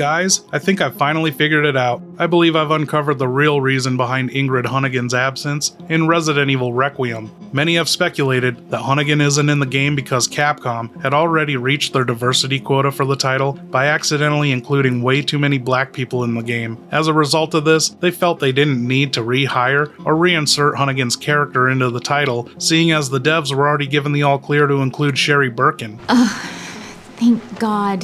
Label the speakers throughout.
Speaker 1: Guys, I think I've finally figured it out. I believe I've uncovered the real reason behind Ingrid Hunnigan's absence in Resident Evil Requiem. Many have speculated that Hunnigan isn't in the game because Capcom had already reached their diversity quota for the title by accidentally including way too many black people in the game. As a result of this, they felt they didn't need to rehire or reinsert Hunnigan's character into the title, seeing as the devs were already given the all clear to include Sherry Birkin.
Speaker 2: Thank God.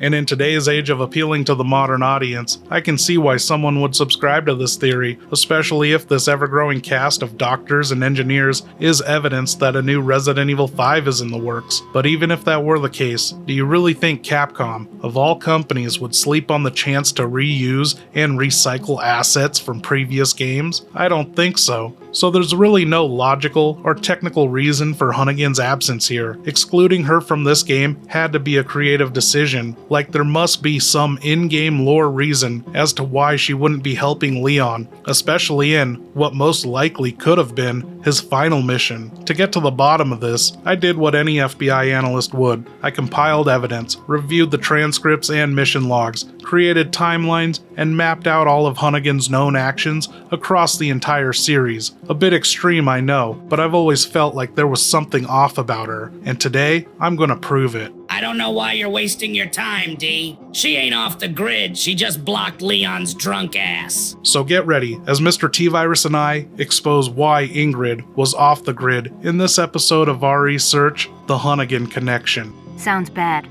Speaker 1: And in today's age of appealing to the modern audience, I can see why someone would subscribe to this theory, especially if this ever-growing cast of doctors and engineers is evidence that a new Resident Evil 5 is in the works. But even if that were the case, do you really think Capcom, of all companies, would sleep on the chance to reuse and recycle assets from previous games? I don't think so. So there's really no logical or technical reason for Hunnigan's absence here. Excluding her from this game had to be a creative decision, like there must be some in-game lore reason as to why she wouldn't be helping Leon, especially in what most likely could have been his final mission. To get to the bottom of this, I did what any FBI analyst would. I compiled evidence, reviewed the transcripts and mission logs, created timelines, and mapped out all of Hunnigan's known actions across the entire series. A bit extreme, I know, but I've always felt like there was something off about her, and today, I'm gonna prove it.
Speaker 3: I don't know why you're wasting your time, D. She ain't off the grid, she just blocked Leon's drunk ass.
Speaker 1: So get ready, as Mr. T-Virus and I expose why Ingrid was off the grid in this episode of RE Search, The Hunnigan Connection.
Speaker 4: Sounds bad.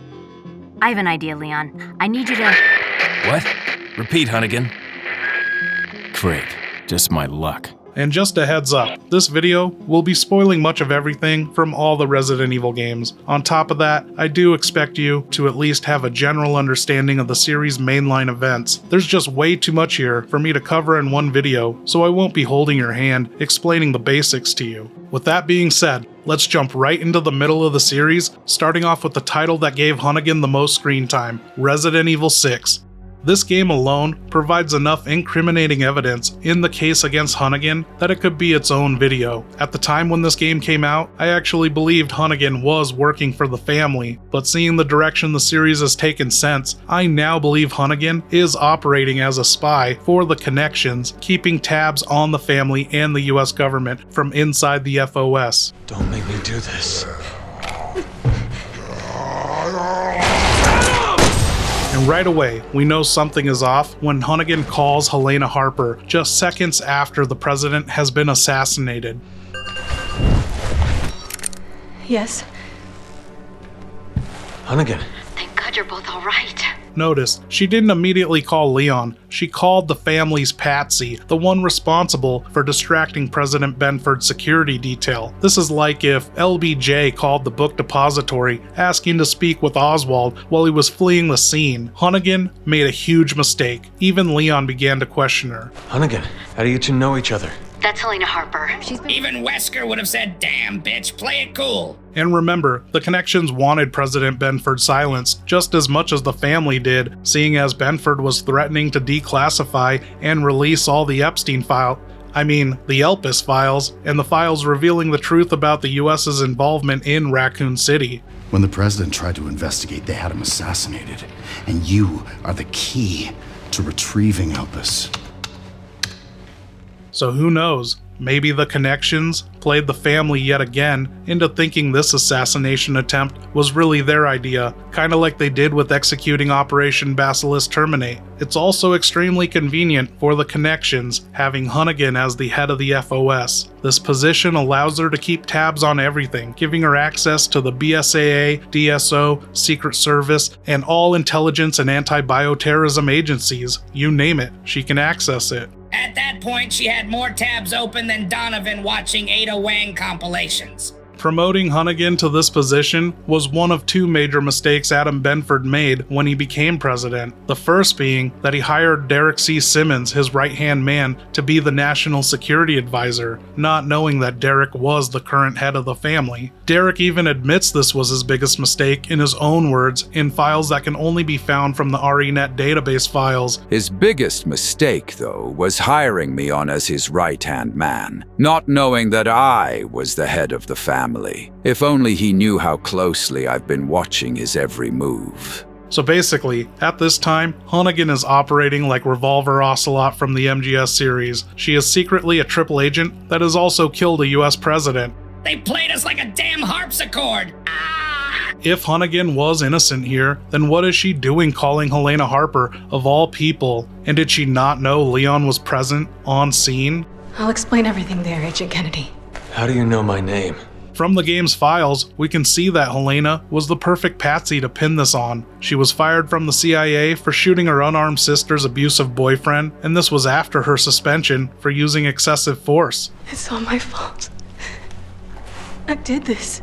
Speaker 4: I have an idea, Leon. I need you to...
Speaker 5: What? Repeat, Hunnigan. Great. Just my luck.
Speaker 1: And just a heads up, this video will be spoiling much of everything from all the Resident Evil games. On top of that, I do expect you to at least have a general understanding of the series' mainline events. There's just way too much here for me to cover in one video, so I won't be holding your hand explaining the basics to you. With that being said, let's jump right into the middle of the series, starting off with the title that gave Hunnigan the most screen time, Resident Evil 6. This game alone provides enough incriminating evidence in the case against Hunnigan that it could be its own video. At the time when this game came out, I actually believed Hunnigan was working for the family, but seeing the direction the series has taken since, I now believe Hunnigan is operating as a spy for the Connections, keeping tabs on the family and the US government from inside the FOS.
Speaker 6: Don't make me do this.
Speaker 1: And right away, we know something is off when Hunnigan calls Helena Harper just seconds after the president has been assassinated.
Speaker 7: Yes?
Speaker 6: Hunnigan.
Speaker 4: Thank God you're both all right.
Speaker 1: Notice, she didn't immediately call Leon. She called the family's Patsy, the one responsible for distracting President Benford's security detail. This is like if LBJ called the book depository, asking to speak with Oswald while he was fleeing the scene. Hunnigan made a huge mistake. Even Leon began to question her.
Speaker 6: Hunnigan, how do you two know each other?
Speaker 4: That's Helena Harper.
Speaker 3: Even Wesker would have said, damn, bitch, play it cool.
Speaker 1: And remember, the Connections wanted President Benford silenced just as much as the family did, seeing as Benford was threatening to declassify and release all the Epstein the Elpis files, and the files revealing the truth about the US's involvement in Raccoon City.
Speaker 8: When the president tried to investigate, they had him assassinated, and you are the key to retrieving Elpis.
Speaker 1: So who knows, maybe the Connections played the family yet again into thinking this assassination attempt was really their idea, kinda like they did with executing Operation Basilisk Terminate. It's also extremely convenient for the Connections having Hunnigan as the head of the FOS. This position allows her to keep tabs on everything, giving her access to the BSAA, DSO, Secret Service, and all intelligence and anti-bioterrorism agencies. You name it, she can access it.
Speaker 3: At that point, she had more tabs open than Donovan watching Ada Wang compilations.
Speaker 1: Promoting Hunnigan to this position was one of two major mistakes Adam Benford made when he became president. The first being that he hired Derek C. Simmons, his right-hand man, to be the national security advisor, not knowing that Derek was the current head of the family. Derek even admits this was his biggest mistake in his own words in files that can only be found from the RENet database files.
Speaker 9: His biggest mistake, though, was hiring me on as his right-hand man, not knowing that I was the head of the family. If only he knew how closely I've been watching his every move.
Speaker 1: So basically, at this time, Hunnigan is operating like Revolver Ocelot from the MGS series. She is secretly a triple agent that has also killed a US president.
Speaker 3: They played us like a damn harpsichord. Ah!
Speaker 1: If Hunnigan was innocent here, then what is she doing calling Helena Harper, of all people? And did she not know Leon was present, on scene?
Speaker 7: I'll explain everything there, Agent Kennedy.
Speaker 6: How do you know my name?
Speaker 1: From the game's files, we can see that Helena was the perfect patsy to pin this on. She was fired from the CIA for shooting her unarmed sister's abusive boyfriend, and this was after her suspension for using excessive force.
Speaker 7: It's all my fault. I did this.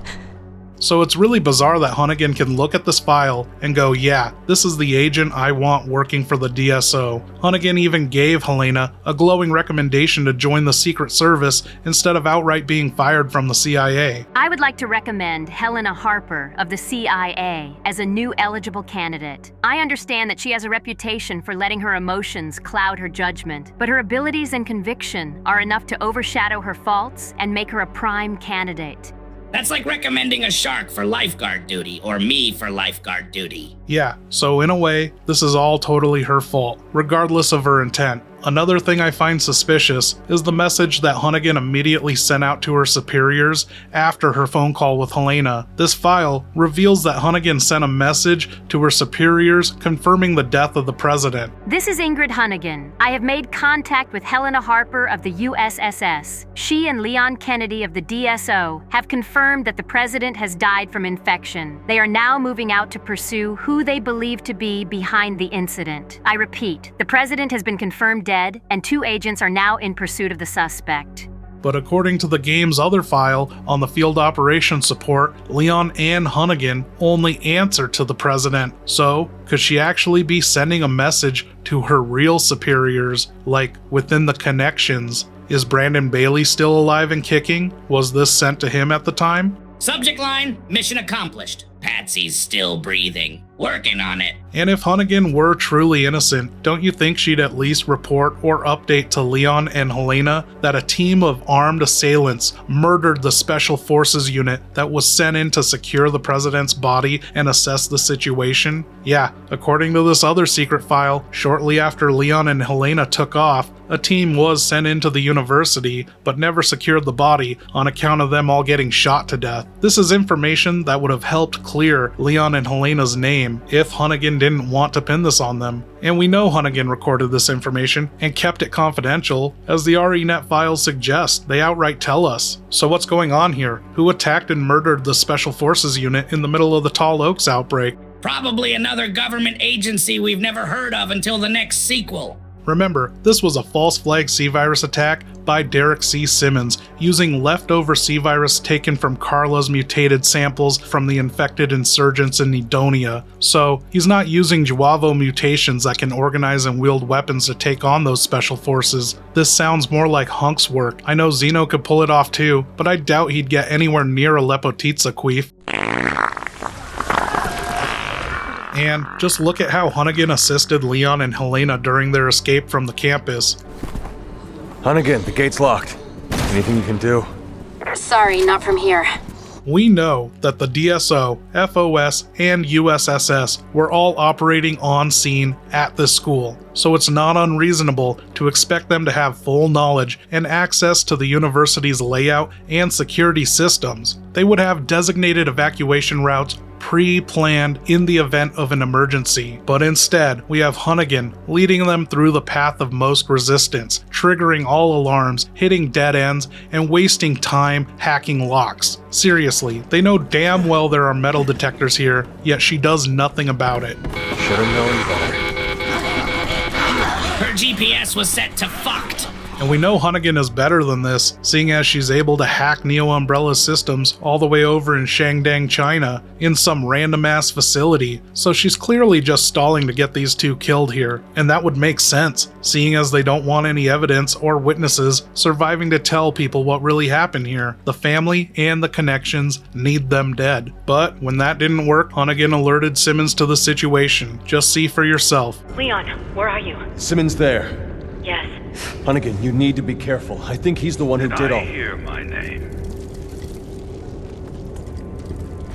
Speaker 1: So it's really bizarre that Hunnigan can look at this file and go, yeah, this is the agent I want working for the DSO. Hunnigan even gave Helena a glowing recommendation to join the Secret Service instead of outright being fired from the CIA.
Speaker 4: I would like to recommend Helena Harper of the CIA as a new eligible candidate. I understand that she has a reputation for letting her emotions cloud her judgment, but her abilities and conviction are enough to overshadow her faults and make her a prime candidate.
Speaker 3: That's like recommending a shark for lifeguard duty, or me for lifeguard duty.
Speaker 1: Yeah, so in a way, this is all totally her fault, regardless of her intent. Another thing I find suspicious is the message that Hunnigan immediately sent out to her superiors after her phone call with Helena. This file reveals that Hunnigan sent a message to her superiors confirming the death of the president.
Speaker 4: This is Ingrid Hunnigan. I have made contact with Helena Harper of the USSS. She and Leon Kennedy of the DSO have confirmed that the president has died from infection. They are now moving out to pursue who they believe to be behind the incident. I repeat, the president has been confirmed dead, and 2 agents are now in pursuit of the suspect.
Speaker 1: But according to the game's other file on the field operations support, Leon and Hunnigan only answer to the president. So, could she actually be sending a message to her real superiors, like within the connections? Is Brandon Bailey still alive and kicking? Was this sent to him at the time?
Speaker 3: Subject line, mission accomplished. Patsy's still breathing. Working on it.
Speaker 1: And if Hunnigan were truly innocent, don't you think she'd at least report or update to Leon and Helena that a team of armed assailants murdered the Special Forces unit that was sent in to secure the president's body and assess the situation? Yeah, according to this other secret file, shortly after Leon and Helena took off, a team was sent into the university, but never secured the body on account of them all getting shot to death. This is information that would have helped clear Leon and Helena's name if Hunnigan didn't want to pin this on them. And we know Hunnigan recorded this information and kept it confidential, as the RENet files suggest. They outright tell us. So what's going on here? Who attacked and murdered the Special Forces unit in the middle of the Tall Oaks outbreak?
Speaker 3: Probably another government agency we've never heard of until the next sequel.
Speaker 1: Remember, this was a false flag C-virus attack by Derek C. Simmons, using leftover C-virus taken from Carla's mutated samples from the infected insurgents in Edonia. So, he's not using Juavo mutations that can organize and wield weapons to take on those special forces. This sounds more like Hunk's work. I know Zeno could pull it off too, but I doubt he'd get anywhere near a Lepotitsa queef. And just look at how Hunnigan assisted Leon and Helena during their escape from the campus.
Speaker 6: Hunnigan, the gate's locked. Anything you can do?
Speaker 7: Sorry, not from here.
Speaker 1: We know that the DSO, FOS, and USSS were all operating on scene at this school, so it's not unreasonable to expect them to have full knowledge and access to the university's layout and security systems. They would have designated evacuation routes pre-planned in the event of an emergency, but instead we have Hunnigan leading them through the path of most resistance, triggering all alarms, hitting dead ends, and wasting time hacking locks. Seriously, they know damn well there are metal detectors here, yet she does nothing about it.
Speaker 6: Should've known better.
Speaker 3: Her GPS was set to fucked.
Speaker 1: And we know Hunnigan is better than this, seeing as she's able to hack Neo Umbrella's systems all the way over in Shangdang, China, in some random-ass facility, so she's clearly just stalling to get these two killed here. And that would make sense, seeing as they don't want any evidence or witnesses surviving to tell people what really happened here. The family and the connections need them dead. But when that didn't work, Hunnigan alerted Simmons to the situation. Just see for yourself.
Speaker 10: Leon, where are you?
Speaker 6: Simmons there.
Speaker 10: Yes.
Speaker 6: Hunnigan, you need to be careful. I think he's the one who did all.
Speaker 11: I hear my name.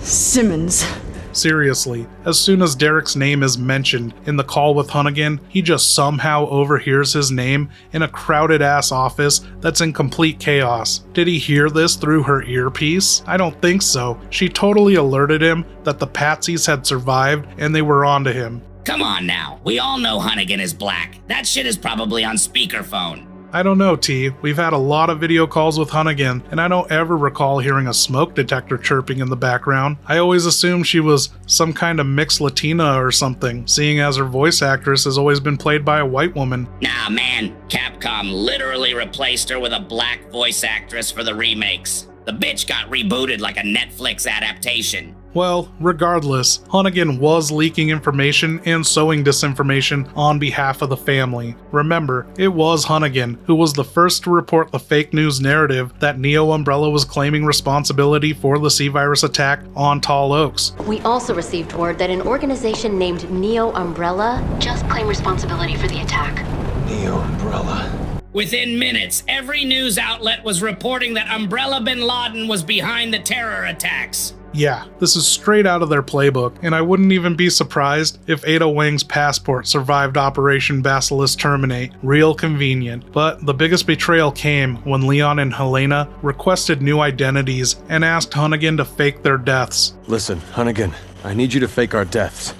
Speaker 7: Simmons.
Speaker 1: Seriously, as soon as Derek's name is mentioned in the call with Hunnigan, he just somehow overhears his name in a crowded-ass office that's in complete chaos. Did he hear this through her earpiece? I don't think so. She totally alerted him that the Patsies had survived and they were onto him.
Speaker 3: Come on now, we all know Hunnigan is black. That shit is probably on speakerphone.
Speaker 1: I don't know, T. We've had a lot of video calls with Hunnigan, and I don't ever recall hearing a smoke detector chirping in the background. I always assumed she was some kind of mixed Latina or something, seeing as her voice actress has always been played by a white woman.
Speaker 3: Nah, man, Capcom literally replaced her with a black voice actress for the remakes. The bitch got rebooted like a Netflix adaptation.
Speaker 1: Well, regardless, Hunnigan was leaking information and sowing disinformation on behalf of the family. Remember, it was Hunnigan who was the first to report the fake news narrative that Neo Umbrella was claiming responsibility for the C-Virus attack on Tall Oaks.
Speaker 10: We also received word that an organization named Neo Umbrella just claimed responsibility for the attack.
Speaker 6: Neo Umbrella.
Speaker 3: Within minutes, every news outlet was reporting that Umbrella bin Laden was behind the terror attacks.
Speaker 1: Yeah, this is straight out of their playbook, and I wouldn't even be surprised if Ada Wang's passport survived Operation Basilisk Terminate. Real convenient. But the biggest betrayal came when Leon and Helena requested new identities and asked Hunnigan to fake their deaths.
Speaker 6: Listen, Hunnigan, I need you to fake our deaths.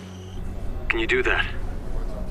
Speaker 6: Can you do that?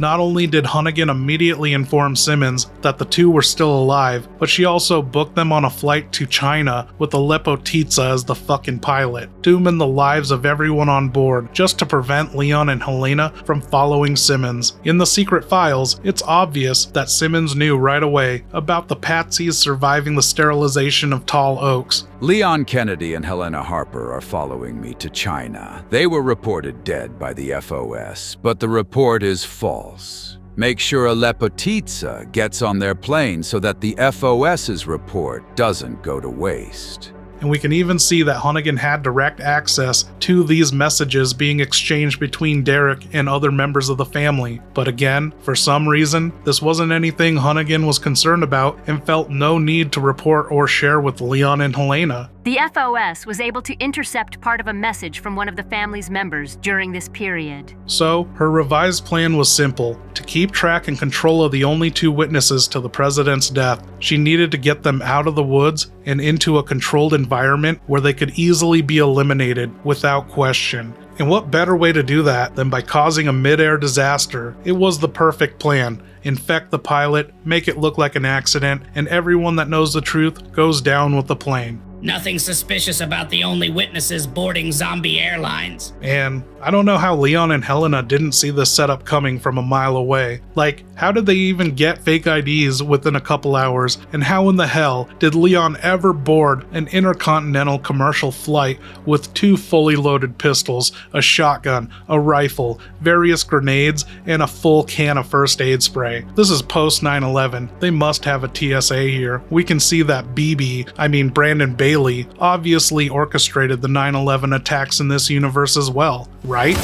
Speaker 1: Not only did Hunnigan immediately inform Simmons that the two were still alive, but she also booked them on a flight to China with Aleppo Titsa as the fucking pilot, dooming the lives of everyone on board just to prevent Leon and Helena from following Simmons. In the secret files, it's obvious that Simmons knew right away about the Patsies surviving the sterilization of Tall Oaks.
Speaker 9: Leon Kennedy and Helena Harper are following me to China. They were reported dead by the FOS, but the report is false. Make sure Aleppo Titsa gets on their plane so that the FOS's report doesn't go to waste.
Speaker 1: And we can even see that Hunnigan had direct access to these messages being exchanged between Derek and other members of the family. But again, for some reason, this wasn't anything Hunnigan was concerned about and felt no need to report or share with Leon and Helena.
Speaker 4: The FOS was able to intercept part of a message from one of the family's members during this period.
Speaker 1: So, her revised plan was simple: to keep track and control of the only two witnesses to the president's death. She needed to get them out of the woods and into a controlled environment where they could easily be eliminated without question. And what better way to do that than by causing a mid-air disaster? It was the perfect plan. Infect the pilot, make it look like an accident, and everyone that knows the truth goes down with the plane.
Speaker 3: Nothing suspicious about the only witnesses boarding Zombie Airlines.
Speaker 1: And I don't know how Leon and Helena didn't see this setup coming from a mile away. Like, how did they even get fake IDs within a couple hours? And how in the hell did Leon ever board an intercontinental commercial flight with two fully loaded pistols, a shotgun, a rifle, various grenades, and a full can of first aid spray? This is post 9/11. They must have a TSA here. We can see that Brandon Bailey, obviously orchestrated the 9/11 attacks in this universe as well, right?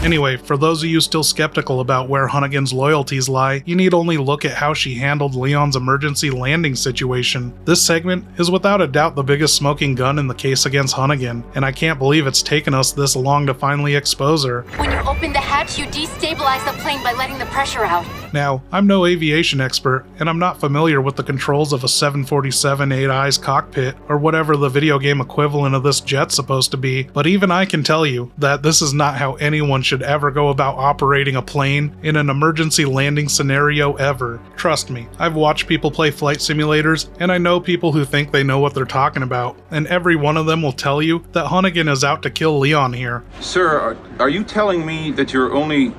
Speaker 1: Anyway, for those of you still skeptical about where Hunnigan's loyalties lie, you need only look at how she handled Leon's emergency landing situation. This segment is without a doubt the biggest smoking gun in the case against Hunnigan, and I can't believe it's taken us this long to finally expose her.
Speaker 10: When you open the hatch, you destabilize the plane by letting the pressure out.
Speaker 1: Now, I'm no aviation expert, and I'm not familiar with the controls of a 747 8 Eyes cockpit, or whatever the video game equivalent of this jet's supposed to be, but even I can tell you that this is not how anyone should ever go about operating a plane in an emergency landing scenario ever. Trust me, I've watched people play flight simulators, and I know people who think they know what they're talking about, and every one of them will tell you that Hunnigan is out to kill Leon here.
Speaker 11: Sir, are you telling me that your only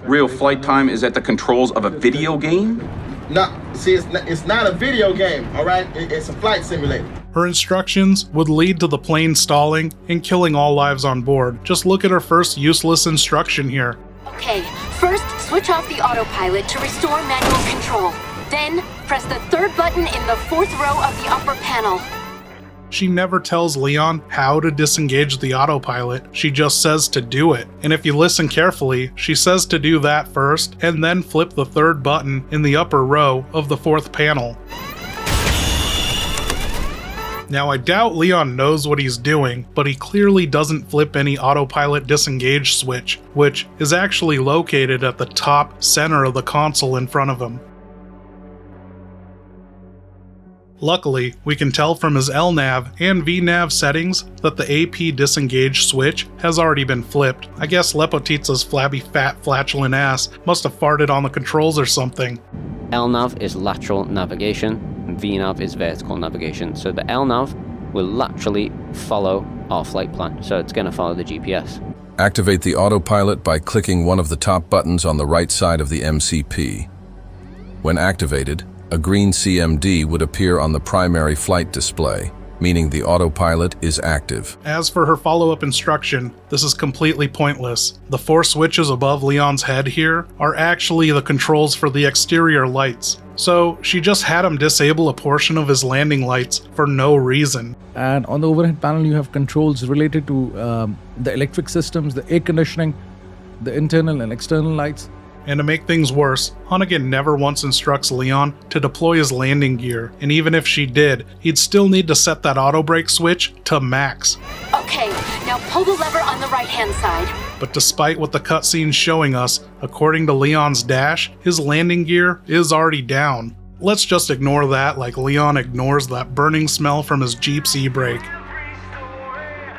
Speaker 11: real flight time is at the controls of a video game?
Speaker 12: No, see, it's not a video game, all right? It's a flight simulator.
Speaker 1: Her instructions would lead to the plane stalling and killing all lives on board. Just look at her first useless instruction here.
Speaker 10: Okay, first switch off the autopilot to restore manual control. Then press the third button in the fourth row of the upper panel.
Speaker 1: She never tells Leon how to disengage the autopilot, she just says to do it. And if you listen carefully, she says to do that first, and then flip the third button in the upper row of the fourth panel. Now, I doubt Leon knows what he's doing, but he clearly doesn't flip any autopilot disengage switch, which is actually located at the top center of the console in front of him. Luckily, we can tell from his LNAV and VNAV settings that the AP disengage switch has already been flipped. I guess Lepotitsa's flabby, fat, flatulent ass must have farted on the controls or something.
Speaker 13: LNAV is lateral navigation, and VNAV is vertical navigation. So the LNAV will laterally follow our flight plan, so it's going to follow the GPS.
Speaker 14: Activate the autopilot by clicking one of the top buttons on the right side of the MCP. When activated, a green CMD would appear on the primary flight display, meaning the autopilot is active.
Speaker 1: As for her follow-up instruction, this is completely pointless. The 4 switches above Leon's head here are actually the controls for the exterior lights. So she just had him disable a portion of his landing lights for no reason.
Speaker 15: And on the overhead panel you have controls related to the electric systems, the air conditioning, the internal and external lights.
Speaker 1: And to make things worse, Hunnigan never once instructs Leon to deploy his landing gear, and even if she did, he'd still need to set that auto brake switch to max.
Speaker 10: Okay, now pull the lever on the right-hand side.
Speaker 1: But despite what the cutscene's showing us, according to Leon's dash, his landing gear is already down. Let's just ignore that like Leon ignores that burning smell from his Jeep's e-brake.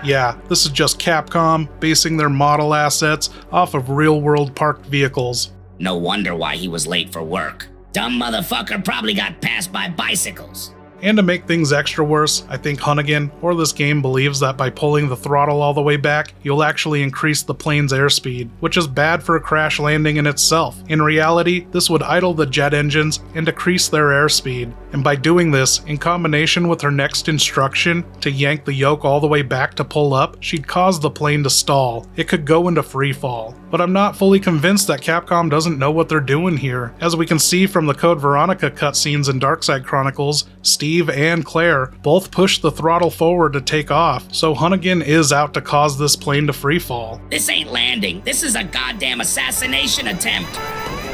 Speaker 1: Yeah, this is just Capcom basing their model assets off of real-world parked vehicles.
Speaker 3: No wonder why he was late for work. Dumb motherfucker probably got passed by bicycles.
Speaker 1: And to make things extra worse, I think Hunnigan, or this game, believes that by pulling the throttle all the way back, you'll actually increase the plane's airspeed, which is bad for a crash landing in itself. In reality, this would idle the jet engines and decrease their airspeed. And by doing this, in combination with her next instruction to yank the yoke all the way back to pull up, she'd cause the plane to stall. It could go into free fall. But I'm not fully convinced that Capcom doesn't know what they're doing here. As we can see from the Code Veronica cutscenes in Darkside Chronicles, Steve and Claire both push the throttle forward to take off, so Hunnigan is out to cause this plane to freefall.
Speaker 3: This ain't landing. This is a goddamn assassination attempt.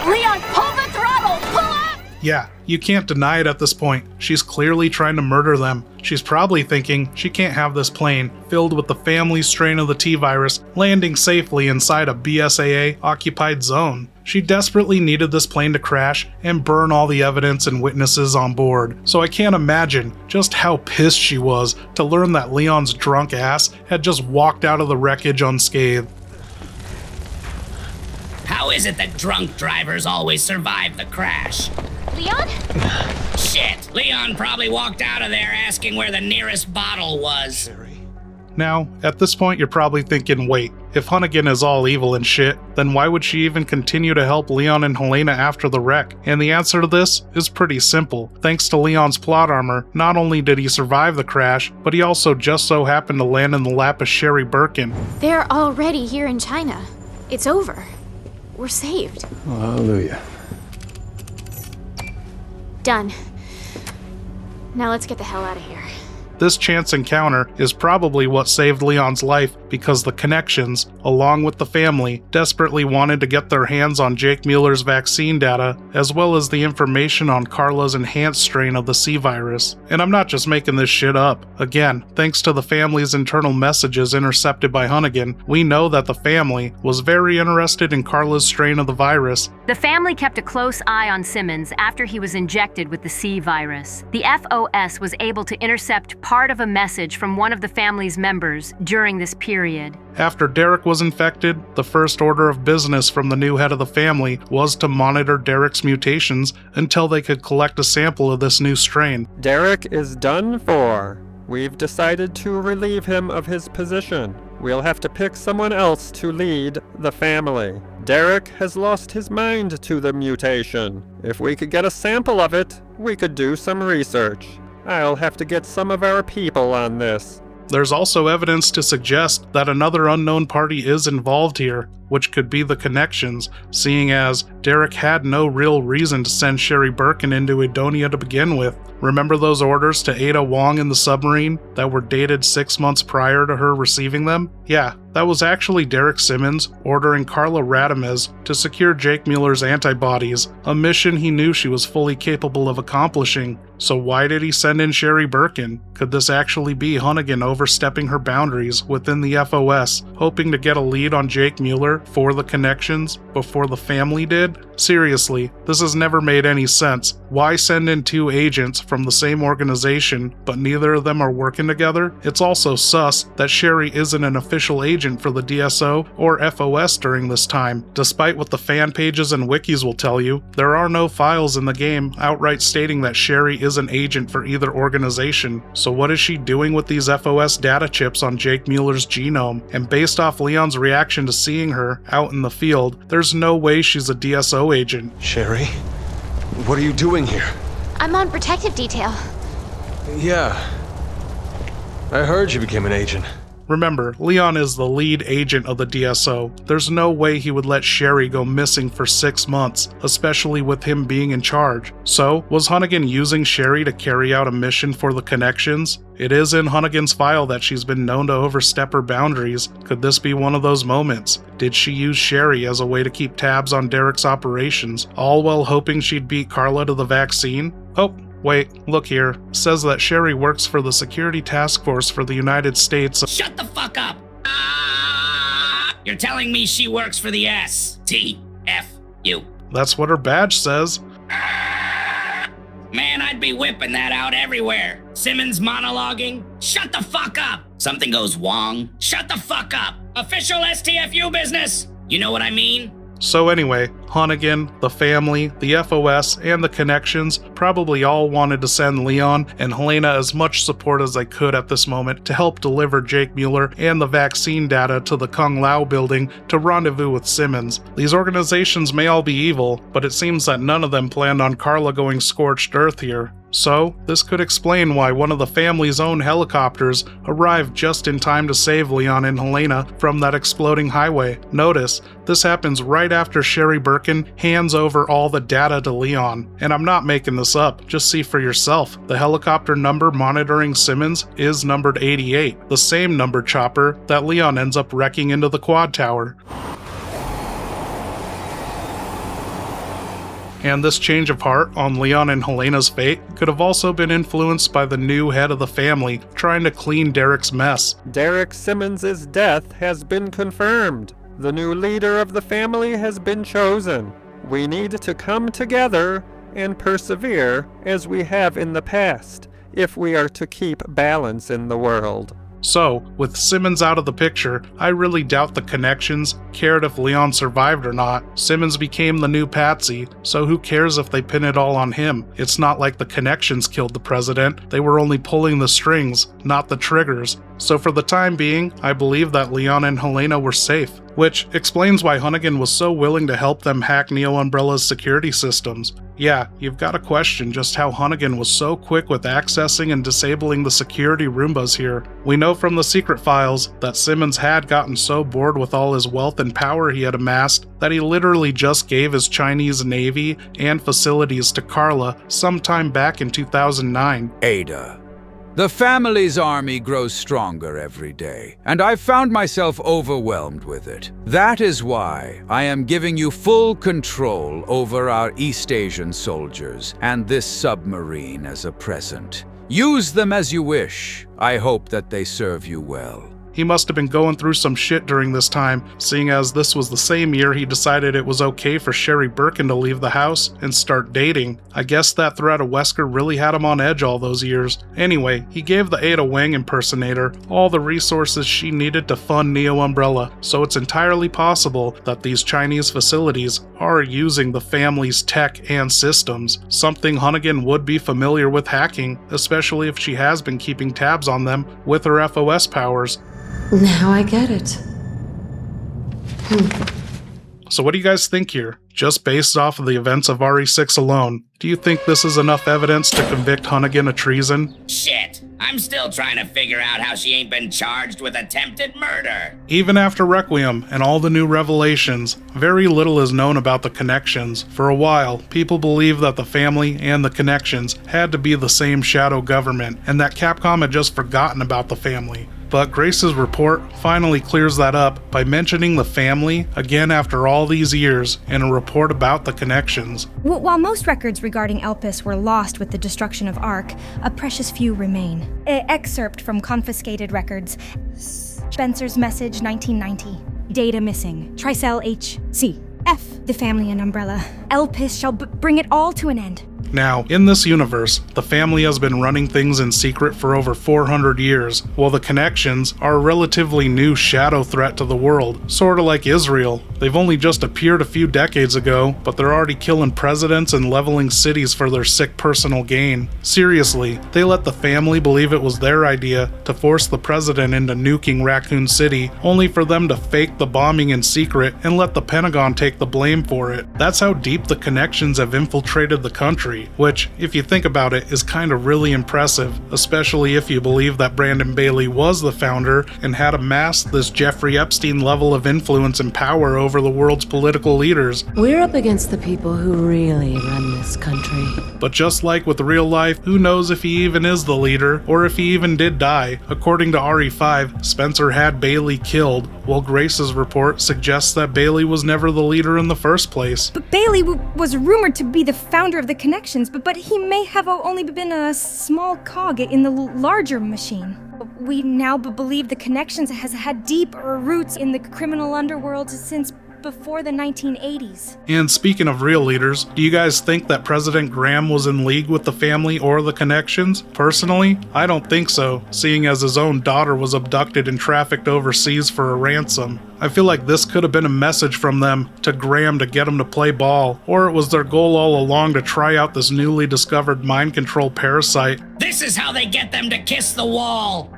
Speaker 10: Leon, pull the throttle! Pull up!
Speaker 1: Yeah, you can't deny it at this point. She's clearly trying to murder them. She's probably thinking she can't have this plane, filled with the family strain of the T-virus, landing safely inside a BSAA-occupied zone. She desperately needed this plane to crash and burn all the evidence and witnesses on board, so I can't imagine just how pissed she was to learn that Leon's drunk ass had just walked out of the wreckage unscathed.
Speaker 3: How is it that drunk drivers always survive the crash?
Speaker 2: Leon?
Speaker 3: Shit, Leon probably walked out of there asking where the nearest bottle was.
Speaker 1: Now, at this point you're probably thinking, wait, if Hunnigan is all evil and shit, then why would she even continue to help Leon and Helena after the wreck? And the answer to this is pretty simple. Thanks to Leon's plot armor, not only did he survive the crash, but he also just so happened to land in the lap of Sherry Birkin.
Speaker 2: They're already here in China. It's over. We're saved.
Speaker 6: Hallelujah.
Speaker 2: Done. Now let's get the hell out of here.
Speaker 1: This chance encounter is probably what saved Leon's life because the connections, along with the family, desperately wanted to get their hands on Jake Mueller's vaccine data, as well as the information on Carla's enhanced strain of the C virus. And I'm not just making this shit up. Again, thanks to the family's internal messages intercepted by Hunnigan, we know that the family was very interested in Carla's strain of the virus.
Speaker 4: The family kept a close eye on Simmons after he was injected with the C virus. The FOS was able to intercept part of a message from one of the family's members during this period.
Speaker 1: After Derek was infected, the first order of business from the new head of the family was to monitor Derek's mutations until they could collect a sample of this new strain.
Speaker 16: Derek is done for. We've decided to relieve him of his position. We'll have to pick someone else to lead the family. Derek has lost his mind to the mutation. If we could get a sample of it, we could do some research. I'll have to get some of our people on this.
Speaker 1: There's also evidence to suggest that another unknown party is involved here. which could be the connections, seeing as Derek had no real reason to send Sherry Birkin into Edonia to begin with. Remember those orders to Ada Wong in the submarine that were dated 6 months prior to her receiving them? Yeah, that was actually Derek Simmons ordering Carla Radamez to secure Jake Mueller's antibodies, a mission he knew she was fully capable of accomplishing. So why did he send in Sherry Birkin? Could this actually be Hunnigan overstepping her boundaries within the FOS, hoping to get a lead on Jake Mueller for the connections before the family did? Seriously, this has never made any sense. Why send in 2 agents from the same organization, but neither of them are working together? It's also sus that Sherry isn't an official agent for the DSO or FOS during this time. Despite what the fan pages and wikis will tell you, there are no files in the game outright stating that Sherry is an agent for either organization. So what is she doing with these FOS data chips on Jake Mueller's genome? And based off Leon's reaction to seeing her out in the field, there's no way she's a DSO agent.
Speaker 6: Sherry, what are you doing here?
Speaker 2: I'm on protective detail.
Speaker 6: Yeah, I heard you became an agent.
Speaker 1: Remember, Leon is the lead agent of the DSO. There's no way he would let Sherry go missing for 6 months, especially with him being in charge. So, was Hunnigan using Sherry to carry out a mission for the connections? It is in Hunnigan's file that she's been known to overstep her boundaries. Could this be one of those moments? Did she use Sherry as a way to keep tabs on Derek's operations, all while hoping she'd beat Carla to the vaccine? Oh, wait, look here. It says that Sherry works for the Security Task Force for the United States.
Speaker 3: Shut the fuck up! You're telling me she works for the STFU?
Speaker 1: That's what her badge says.
Speaker 3: Man, I'd be whipping that out everywhere. Simmons monologuing? Shut the fuck up! Something goes wrong? Shut the fuck up! Official STFU business! You know what I mean?
Speaker 1: So anyway, Hunnigan, the family, the FOS, and the connections probably all wanted to send Leon and Helena as much support as they could at this moment to help deliver Jake Mueller and the vaccine data to the Kung Lao building to rendezvous with Simmons. These organizations may all be evil, but it seems that none of them planned on Carla going scorched earth here. So, this could explain why one of the family's own helicopters arrived just in time to save Leon and Helena from that exploding highway. Notice, this happens right after Sherry Birkin hands over all the data to Leon. And I'm not making this up, just see for yourself. The helicopter number monitoring Simmons is numbered 88, the same number chopper that Leon ends up wrecking into the quad tower. And this change of heart on Leon and Helena's fate could have also been influenced by the new head of the family trying to clean Derek's mess.
Speaker 16: Derek Simmons' death has been confirmed. The new leader of the family has been chosen. We need to come together and persevere as we have in the past, if we are to keep balance in the world.
Speaker 1: So, with Simmons out of the picture, I really doubt the connections cared if Leon survived or not. Simmons became the new patsy, so who cares if they pin it all on him? It's not like the connections killed the president, they were only pulling the strings, not the triggers. So for the time being, I believe that Leon and Helena were safe, which explains why Hunnigan was so willing to help them hack Neo Umbrella's security systems. Yeah, you've got to question just how Hunnigan was so quick with accessing and disabling the security Roombas here. We know from the secret files that Simmons had gotten so bored with all his wealth and power he had amassed that he literally just gave his Chinese Navy and facilities to Carla sometime back in 2009.
Speaker 9: Ada. The family's army grows stronger every day, and I've found myself overwhelmed with it. That is why I am giving you full control over our East Asian soldiers and this submarine as a present. Use them as you wish. I hope that they serve you well.
Speaker 1: He must have been going through some shit during this time, seeing as this was the same year he decided it was okay for Sherry Birkin to leave the house and start dating. I guess that threat of Wesker really had him on edge all those years. Anyway, he gave the Ada Wang impersonator all the resources she needed to fund Neo Umbrella, so it's entirely possible that these Chinese facilities are using the family's tech and systems, something Hunnigan would be familiar with hacking, especially if she has been keeping tabs on them with her FOS powers.
Speaker 7: Now I get it.
Speaker 1: So what do you guys think here? Just based off of the events of RE6 alone, do you think this is enough evidence to convict Hunnigan of treason?
Speaker 3: Shit, I'm still trying to figure out how she ain't been charged with attempted murder.
Speaker 1: Even after Requiem and all the new revelations, very little is known about the Connections. For a while, people believed that the family and the Connections had to be the same shadow government, and that Capcom had just forgotten about the family. But Grace's report finally clears that up by mentioning the family again after all these years in a report about the Connections.
Speaker 17: While most records regarding Elpis were lost with the destruction of Ark, a precious few remain. Excerpt from confiscated records. Spencer's message 1990. Data missing. Tricell HC. F. The family and Umbrella. Elpis shall bring it all to an end.
Speaker 1: Now, in this universe, the family has been running things in secret for over 400 years, while the Connections are a relatively new shadow threat to the world, sorta like Israel. They've only just appeared a few decades ago, but they're already killing presidents and leveling cities for their sick personal gain. Seriously, they let the family believe it was their idea to force the president into nuking Raccoon City, only for them to fake the bombing in secret and let the Pentagon take the blame for it. That's how deep the Connections have infiltrated the country, which, if you think about it, is kind of really impressive, especially if you believe that Brandon Bailey was the founder and had amassed this Jeffrey Epstein level of influence and power over the world's political leaders.
Speaker 18: We're up against the people who really run this country.
Speaker 1: But just like with real life, who knows if he even is the leader, or if he even did die. According to RE5, Spencer had Bailey killed, while Grace's report suggests that Bailey was never the leader in the first place.
Speaker 17: But Bailey was rumored to be the founder of the Connections, but he may have only been a small cog in the larger machine. We now believe the Connections has had deep roots in the criminal underworld since before the 1980s.
Speaker 1: And speaking of real leaders, do you guys think that President Graham was in league with the family or the Connections? Personally, I don't think so, seeing as his own daughter was abducted and trafficked overseas for a ransom. I feel like this could have been a message from them to Graham to get him to play ball, or it was their goal all along to try out this newly discovered mind control parasite.
Speaker 3: This is how they get them to kiss the wall.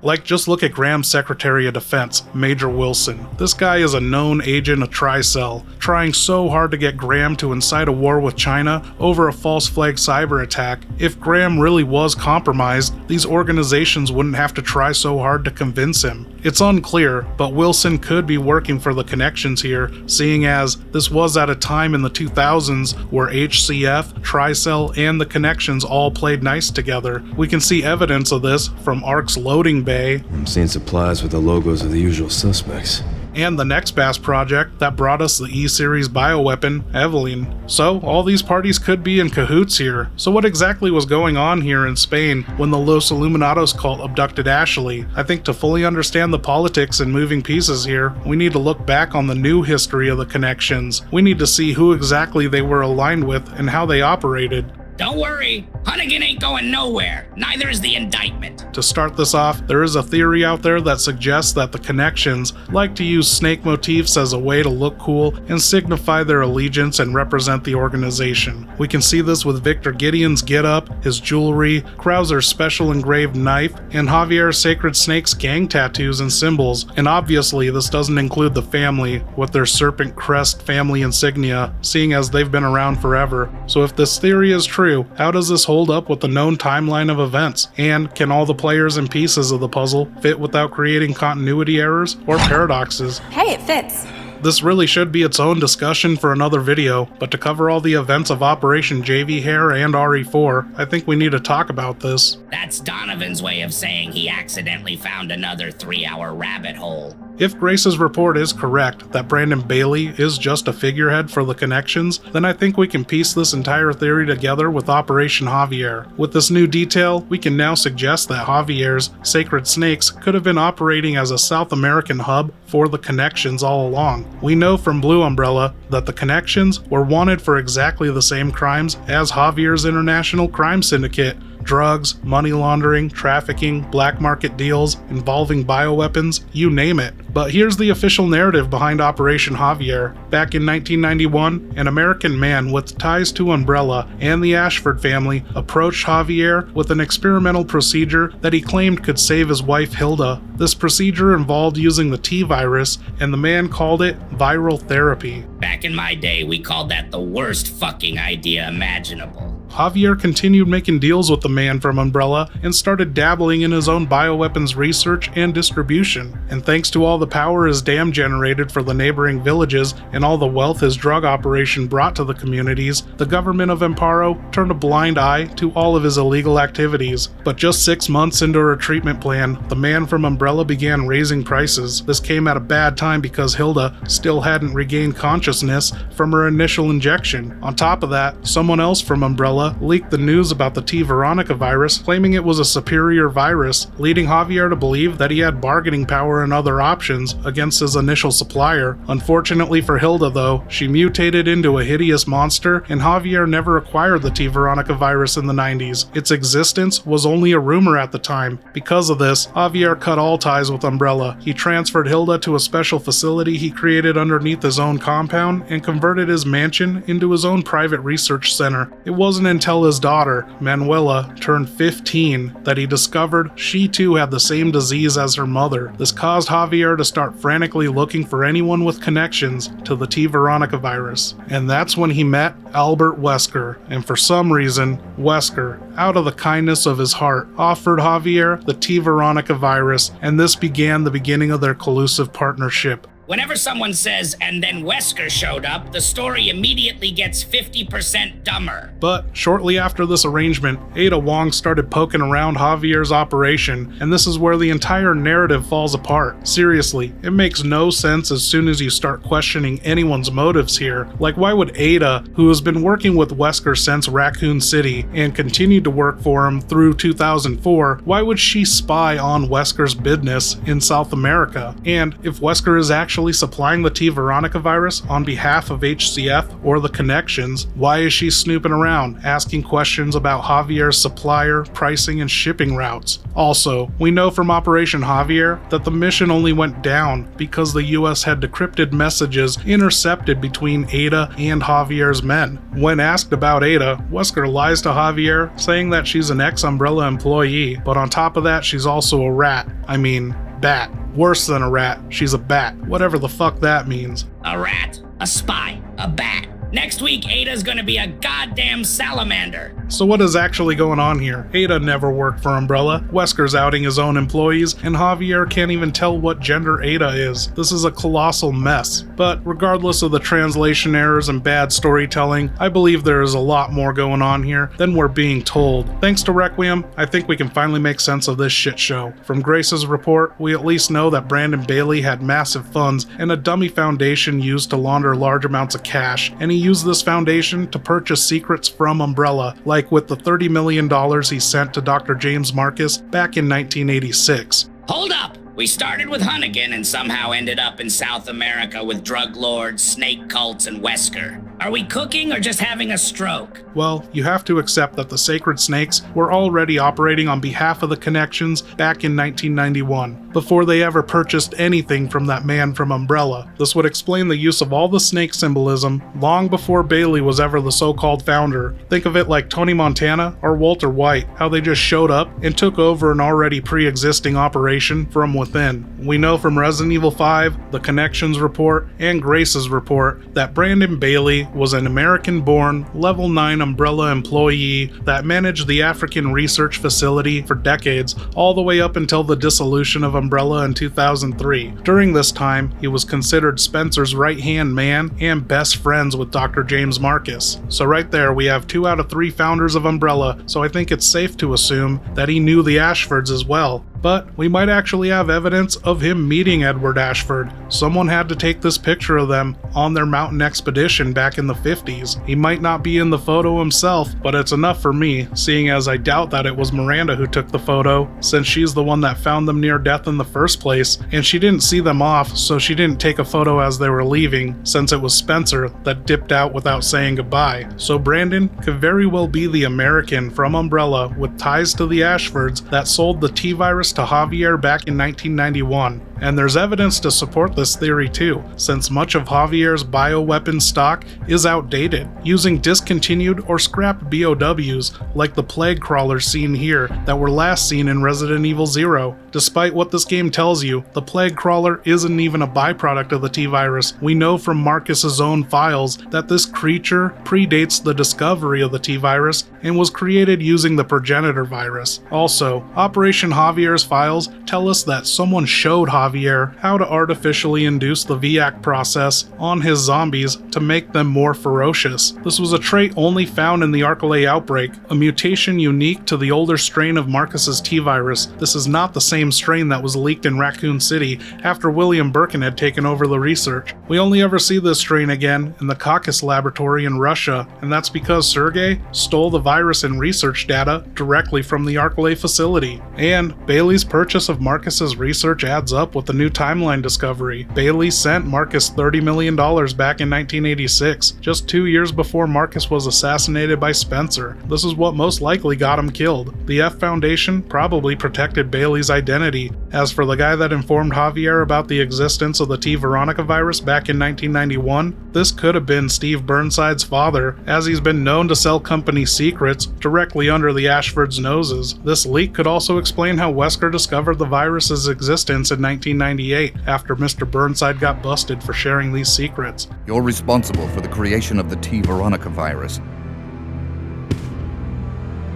Speaker 1: Like, just look at Graham's Secretary of Defense, Major Wilson. This guy is a known agent of Tricell, trying so hard to get Graham to incite a war with China over a false flag cyber attack. If Graham really was compromised, these organizations wouldn't have to try so hard to convince him. It's unclear, but Wilson could be working for the Connections here, seeing as this was at a time in the 2000s where HCF, Tricell, and the Connections all played nice together. We can see evidence of this from Ark's loading bay.
Speaker 6: I'm seeing supplies with the logos of the usual suspects.
Speaker 1: And the next BAS project that brought us the E-Series bioweapon, Evelyn. So, all these parties could be in cahoots here. So what exactly was going on here in Spain when the Los Illuminados cult abducted Ashley? I think to fully understand the politics and moving pieces here, we need to look back on the new history of the Connections. We need to see who exactly they were aligned with and how they operated.
Speaker 3: Don't worry, Hunnigan ain't going nowhere. Neither is the indictment.
Speaker 1: To start this off, there is a theory out there that suggests that the Connections like to use snake motifs as a way to look cool and signify their allegiance and represent the organization. We can see this with Victor Gideon's getup, his jewelry, Krauser's special engraved knife, and Javier's Sacred Snake's gang tattoos and symbols. And obviously, this doesn't include the family with their serpent crest family insignia, seeing as they've been around forever. So if this theory is true, how does this hold up with the known timeline of events? And can all the players and pieces of the puzzle fit without creating continuity errors or paradoxes?
Speaker 17: Hey, it fits.
Speaker 1: This really should be its own discussion for another video, but to cover all the events of Operation JV Hair and RE4, I think we need to talk about this.
Speaker 3: That's Donovan's way of saying he accidentally found another 3-hour rabbit hole.
Speaker 1: If Grace's report is correct, that Brandon Bailey is just a figurehead for the Connections, then I think we can piece this entire theory together with Operation Javier. With this new detail, we can now suggest that Javier's Sacred Snakes could have been operating as a South American hub for the Connections all along. We know from Blue Umbrella that the Connections were wanted for exactly the same crimes as Javier's international crime syndicate. drugs, money laundering, trafficking, black market deals, involving bioweapons, you name it. But here's the official narrative behind Operation Javier. Back in 1991, an American man with ties to Umbrella and the Ashford family approached Javier with an experimental procedure that he claimed could save his wife Hilda. This procedure involved using the T-virus, and the man called it viral therapy.
Speaker 3: Back in my day, we called that the worst fucking idea imaginable.
Speaker 1: Javier continued making deals with the man from Umbrella and started dabbling in his own bioweapons research and distribution. And thanks to all the power his dam generated for the neighboring villages and all the wealth his drug operation brought to the communities, the government of Amparo turned a blind eye to all of his illegal activities. But just 6 months into her treatment plan, the man from Umbrella began raising prices. This came at a bad time because Hilda still hadn't regained consciousness from her initial injection. On top of that, someone else from Umbrella leaked the news about the T. Veronica virus, claiming it was a superior virus, leading Javier to believe that he had bargaining power and other options against his initial supplier. Unfortunately for Hilda, though, she mutated into a hideous monster, and Javier never acquired the T. Veronica virus in the 90s. Its existence was only a rumor at the time. Because of this, Javier cut all ties with Umbrella. He transferred Hilda to a special facility he created underneath his own compound and converted his mansion into his own private research center. It wasn't until his daughter, Manuela, turned 15 that he discovered she too had the same disease as her mother. This caused Javier to start frantically looking for anyone with connections to the T. Veronica virus. And that's when he met Albert Wesker. And for some reason, Wesker, out of the kindness of his heart, offered Javier the T. Veronica virus, and this began the beginning of their collusive partnership.
Speaker 3: Whenever someone says, and then Wesker showed up, the story immediately gets 50% dumber.
Speaker 1: But shortly after this arrangement, Ada Wong started poking around Javier's operation, and this is where the entire narrative falls apart. Seriously, it makes no sense as soon as you start questioning anyone's motives here. Like, why would Ada, who has been working with Wesker since Raccoon City and continued to work for him through 2004, why would she spy on Wesker's business in South America? And if Wesker is actually supplying the T. Veronica virus on behalf of HCF or the Connections, why is she snooping around, asking questions about Javier's supplier, pricing, and shipping routes? Also, we know from Operation Javier that the mission only went down because the US had decrypted messages intercepted between Ada and Javier's men. When asked about Ada, Wesker lies to Javier, saying that she's an ex-Umbrella employee, but on top of that, she's also a rat. I mean, bat. Worse than a rat, she's a bat. Whatever the fuck that means.
Speaker 3: A rat, a spy, a bat. Next week, Ada's gonna be a goddamn salamander.
Speaker 1: So what is actually going on here? Ada never worked for Umbrella, Wesker's outing his own employees, and Javier can't even tell what gender Ada is. This is a colossal mess. But regardless of the translation errors and bad storytelling, I believe there is a lot more going on here than we're being told. Thanks to Requiem, I think we can finally make sense of this shit show. From Grace's report, we at least know that Brandon Bailey had massive funds and a dummy foundation used to launder large amounts of cash, and he used this foundation to purchase secrets from Umbrella, like with the $30 million he sent to Dr. James Marcus back in 1986.
Speaker 3: Hold up! We started with Hunnigan and somehow ended up in South America with drug lords, snake cults, and Wesker. Are we cooking or just having a stroke?
Speaker 1: Well, you have to accept that the Sacred Snakes were already operating on behalf of the Connections back in 1991, before they ever purchased anything from that man from Umbrella. This would explain the use of all the snake symbolism long before Bailey was ever the so-called founder. Think of it like Tony Montana or Walter White, how they just showed up and took over an already pre-existing operation from within. We know from Resident Evil 5, the Connections report, and Grace's report that Brandon Bailey was an American-born, Level 9 Umbrella employee that managed the African Research Facility for decades, all the way up until the dissolution of Umbrella in 2003. During this time, he was considered Spencer's right-hand man and best friends with Dr. James Marcus. So right there, we have 2 out of 3 founders of Umbrella, so I think it's safe to assume that he knew the Ashfords as well. but we might actually have evidence of him meeting Edward Ashford. Someone had to take this picture of them on their mountain expedition back in the 50s. He might not be in the photo himself, but it's enough for me, seeing as I doubt that it was Miranda who took the photo, since she's the one that found them near death in the first place, and she didn't see them off, so she didn't take a photo as they were leaving, since it was Spencer that dipped out without saying goodbye. So Brandon could very well be the American from Umbrella with ties to the Ashfords that sold the T-virus to Javier back in 1991. And there's evidence to support this theory too, since much of Javier's bioweapon stock is outdated, using discontinued or scrapped BOWs like the plague crawlers seen here that were last seen in Resident Evil 0. Despite what this game tells you, the plague crawler isn't even a byproduct of the T-virus. We know from Marcus's own files that this creature predates the discovery of the T-virus and was created using the progenitor virus. Also, Operation Javier's files tell us that someone showed Javier how to artificially induce the VAC process on his zombies to make them more ferocious. This was a trait only found in the Archelay outbreak, a mutation unique to the older strain of Marcus's T-virus. This is not the same strain that was leaked in Raccoon City after William Birkin had taken over the research. We only ever see this strain again in the Caucasus laboratory in Russia, and that's because Sergei stole the virus and research data directly from the Archelay facility. And Bailey's purchase of Marcus's research adds up with the new timeline discovery. Bailey sent Marcus $30 million back in 1986, just 2 years before Marcus was assassinated by Spencer. This is what most likely got him killed. The F Foundation probably protected Bailey's identity. As for the guy that informed Javier about the existence of the T. Veronica virus back in 1991, this could have been Steve Burnside's father, as he's been known to sell company secrets directly under the Ashfords' noses. This leak could also explain how Wesker discovered the virus's existence in 1998, after Mr. Burnside got busted for sharing these secrets.
Speaker 19: You're responsible for the creation of the T. Veronica virus.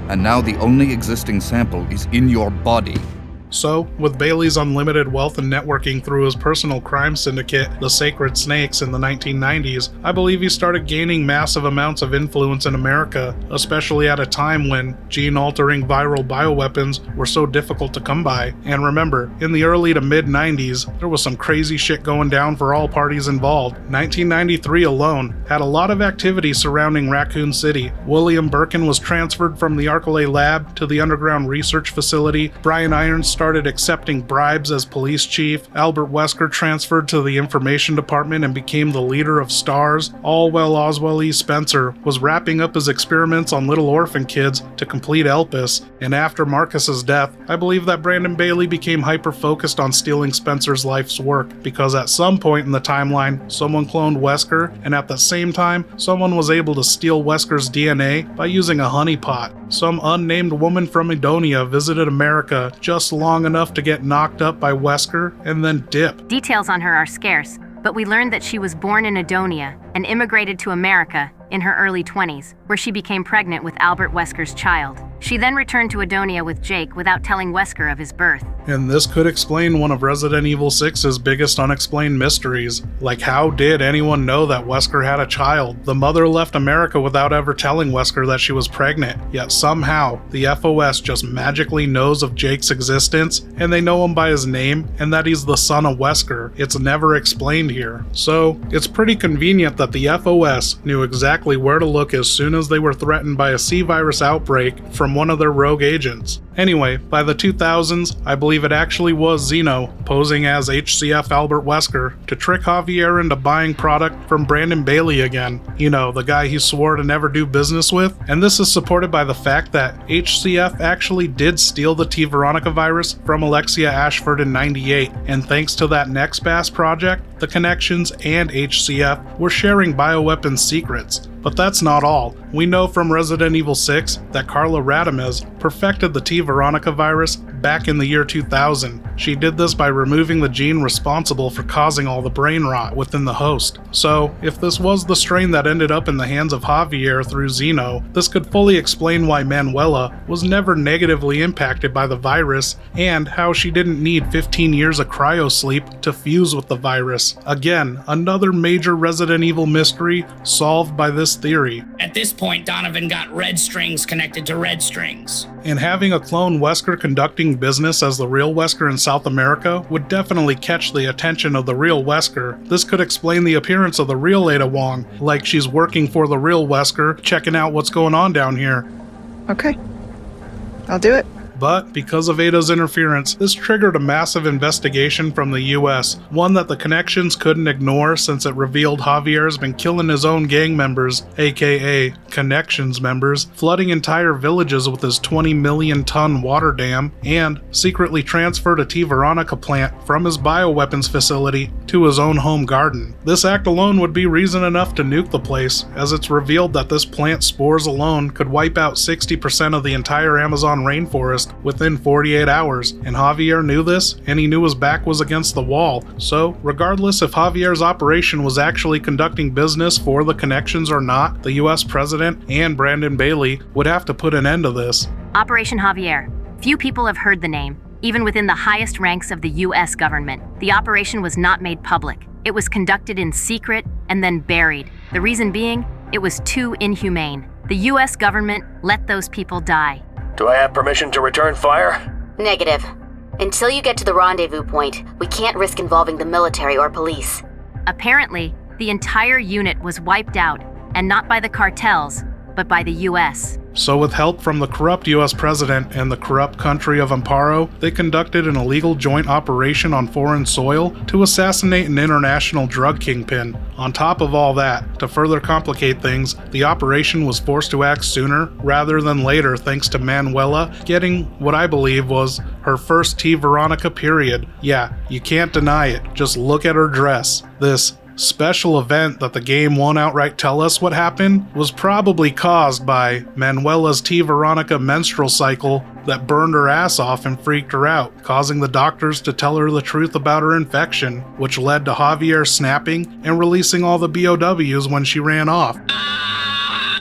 Speaker 19: And now the only existing sample is in your body.
Speaker 1: So, with Bailey's unlimited wealth and networking through his personal crime syndicate, the Sacred Snakes, in the 1990s, I believe he started gaining massive amounts of influence in America, especially at a time when gene-altering viral bioweapons were so difficult to come by. And remember, in the early to mid-90s, there was some crazy shit going down for all parties involved. 1993 alone had a lot of activity surrounding Raccoon City. William Birkin was transferred from the Archelay lab to the underground research facility. Brian Irons started accepting bribes as police chief. Albert Wesker transferred to the information department and became the leader of STARS, all while Oswald E. Spencer was wrapping up his experiments on little orphan kids to complete Elpis. And after Marcus's death, I believe that Brandon Bailey became hyper-focused on stealing Spencer's life's work, because at some point in the timeline, someone cloned Wesker, and at the same time, someone was able to steal Wesker's DNA by using a honeypot. Some unnamed woman from Edonia visited America just long enough to get knocked up by Wesker and then dip.
Speaker 4: Details on her are scarce, but we learned that she was born in Edonia and immigrated to America in her early 20s, where she became pregnant with Albert Wesker's child. She then returned to Edonia with Jake without telling Wesker of his birth.
Speaker 1: And this could explain one of Resident Evil 6's biggest unexplained mysteries. Like, how did anyone know that Wesker had a child? The mother left America without ever telling Wesker that she was pregnant, yet somehow the FOS just magically knows of Jake's existence, and they know him by his name, and that he's the son of Wesker. It's never explained here. So, it's pretty convenient that the FOS knew exactly where to look as soon as they were threatened by a C-virus outbreak from one of their rogue agents. Anyway, by the 2000s, I believe it actually was Zeno, posing as HCF Albert Wesker, to trick Javier into buying product from Brandon Bailey again. You know, the guy he swore to never do business with. And this is supported by the fact that HCF actually did steal the T. Veronica virus from Alexia Ashford in '98, and thanks to that NextBass project, the Connections and HCF were sharing bioweapons secrets. But that's not all. We know from Resident Evil 6 that Carla Radamez perfected the T. Veronica virus back in the year 2000. She did this by removing the gene responsible for causing all the brain rot within the host. So, if this was the strain that ended up in the hands of Javier through Zeno, this could fully explain why Manuela was never negatively impacted by the virus, and how she didn't need 15 years of cryosleep to fuse with the virus. Again, another major Resident Evil mystery solved by this theory.
Speaker 3: At this point, Donovan got red strings connected to red strings.
Speaker 1: And having a clone Wesker conducting business as the real Wesker in South America would definitely catch the attention of the real Wesker. This could explain the appearance of the real Ada Wong, like she's working for the real Wesker, checking out what's going on down here.
Speaker 7: Okay. I'll do it.
Speaker 1: But because of Ada's interference, this triggered a massive investigation from the US, one that the Connections couldn't ignore since it revealed Javier's been killing his own gang members, aka Connections members, flooding entire villages with his 20 million ton water dam, and secretly transferred a T. Veronica plant from his bioweapons facility to his own home garden. This act alone would be reason enough to nuke the place, as it's revealed that this plant's spores alone could wipe out 60% of the entire Amazon rainforest within 48 hours, and Javier knew this, and he knew his back was against the wall. So, regardless if Javier's operation was actually conducting business for the Connections or not, the US President and Brandon Bailey would have to put an end to this.
Speaker 4: Operation Javier. Few people have heard the name, even within the highest ranks of the US government. The operation was not made public. It was conducted in secret and then buried. The reason being, it was too inhumane. The US government let those people die.
Speaker 20: Do I have permission to return fire?
Speaker 10: Negative. Until you get to the rendezvous point, we can't risk involving the military or police.
Speaker 4: Apparently, the entire unit was wiped out, and not by the cartels, but by the US.
Speaker 1: So with help from the corrupt US president and the corrupt country of Amparo, they conducted an illegal joint operation on foreign soil to assassinate an international drug kingpin. On top of all that, to further complicate things, the operation was forced to act sooner rather than later thanks to Manuela getting what I believe was her first T. Veronica period. Yeah, you can't deny it, just look at her dress. This special event that the game won't outright tell us what happened was probably caused by Manuela's T. Veronica menstrual cycle that burned her ass off and freaked her out, causing the doctors to tell her the truth about her infection, which led to Javier snapping and releasing all the BOWs when she ran off.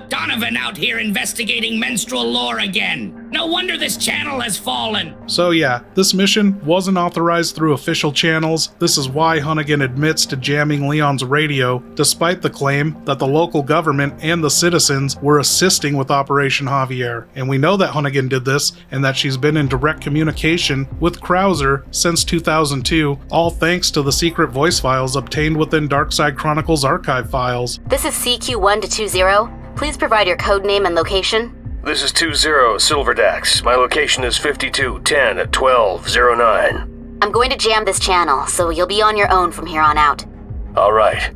Speaker 3: Donovan out here investigating menstrual lore again. No wonder this channel has fallen.
Speaker 1: So yeah, this mission wasn't authorized through official channels. This is why Hunnigan admits to jamming Leon's radio, despite the claim that the local government and the citizens were assisting with Operation Javier. And we know that Hunnigan did this, and that she's been in direct communication with Krauser since 2002, all thanks to the secret voice files obtained within Darkside Chronicles archive files.
Speaker 10: This is CQ1-20. Please provide your code name and location.
Speaker 20: This is 20 Silverdax. My location is 5210 at 1209.
Speaker 10: I'm going to jam this channel, so you'll be on your own from here on out.
Speaker 20: All right.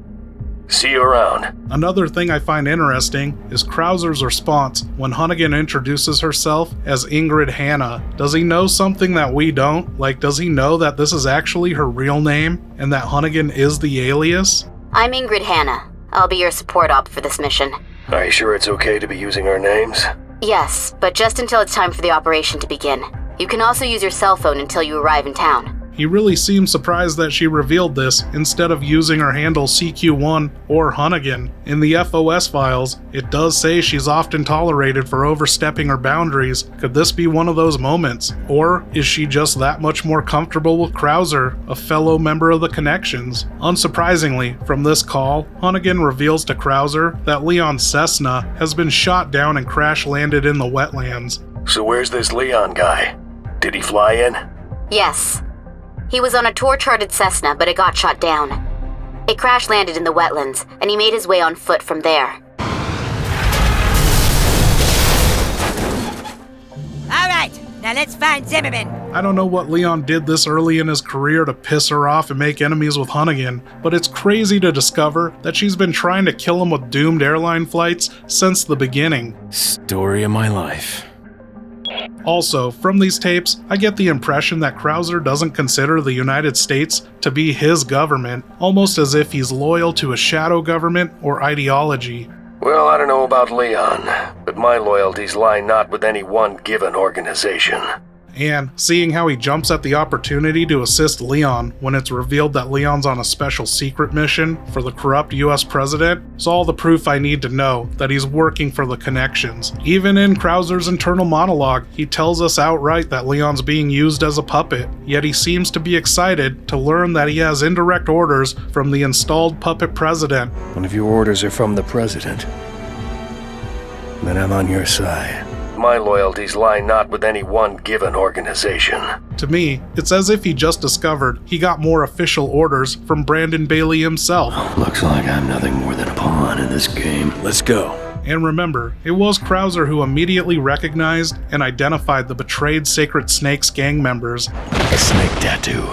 Speaker 20: See you around.
Speaker 1: Another thing I find interesting is Krauser's response when Hunnigan introduces herself as Ingrid Hanna. Does he know something that we don't? Like, does he know that this is actually her real name and that Hunnigan is the alias?
Speaker 10: I'm Ingrid Hanna. I'll be your support op for this mission.
Speaker 20: Are you sure it's okay to be using our names?
Speaker 10: Yes, but just until it's time for the operation to begin. You can also use your cell phone until you arrive in town.
Speaker 1: He really seemed surprised that she revealed this instead of using her handle CQ1 or Hunnigan. In the FOS files, it does say she's often tolerated for overstepping her boundaries. Could this be one of those moments? Or is she just that much more comfortable with Krauser, a fellow member of the Connections? Unsurprisingly, from this call, Hunnigan reveals to Krauser that Leon Cessna has been shot down and crash-landed in the wetlands.
Speaker 20: So where's this Leon guy? Did he fly in?
Speaker 10: Yes. He was on a tour-charted Cessna, but it got shot down. It crash-landed in the wetlands, and he made his way on foot from there.
Speaker 21: All right, now let's find Zimmerman.
Speaker 1: I don't know what Leon did this early in his career to piss her off and make enemies with Hunnigan, but it's crazy to discover that she's been trying to kill him with doomed airline flights since the beginning.
Speaker 5: Story of my life.
Speaker 1: Also, from these tapes, I get the impression that Krauser doesn't consider the United States to be his government, almost as if he's loyal to a shadow government or ideology.
Speaker 20: Well, I don't know about Leon, but my loyalties lie not with any one given organization.
Speaker 1: And seeing how he jumps at the opportunity to assist Leon when it's revealed that Leon's on a special secret mission for the corrupt US president is all the proof I need to know that he's working for the Connections. Even in Krauser's internal monologue, he tells us outright that Leon's being used as a puppet, yet he seems to be excited to learn that he has indirect orders from the installed puppet president.
Speaker 20: One of your orders are from the president. then I'm on your side. My loyalties lie not with any one given organization.
Speaker 1: To me, it's as if he just discovered he got more official orders from Brandon Bailey himself.
Speaker 20: Looks like I'm nothing more than a pawn in this game.
Speaker 6: Let's go.
Speaker 1: And remember, it was Krauser who immediately recognized and identified the betrayed Sacred Snakes gang members.
Speaker 20: A snake tattoo.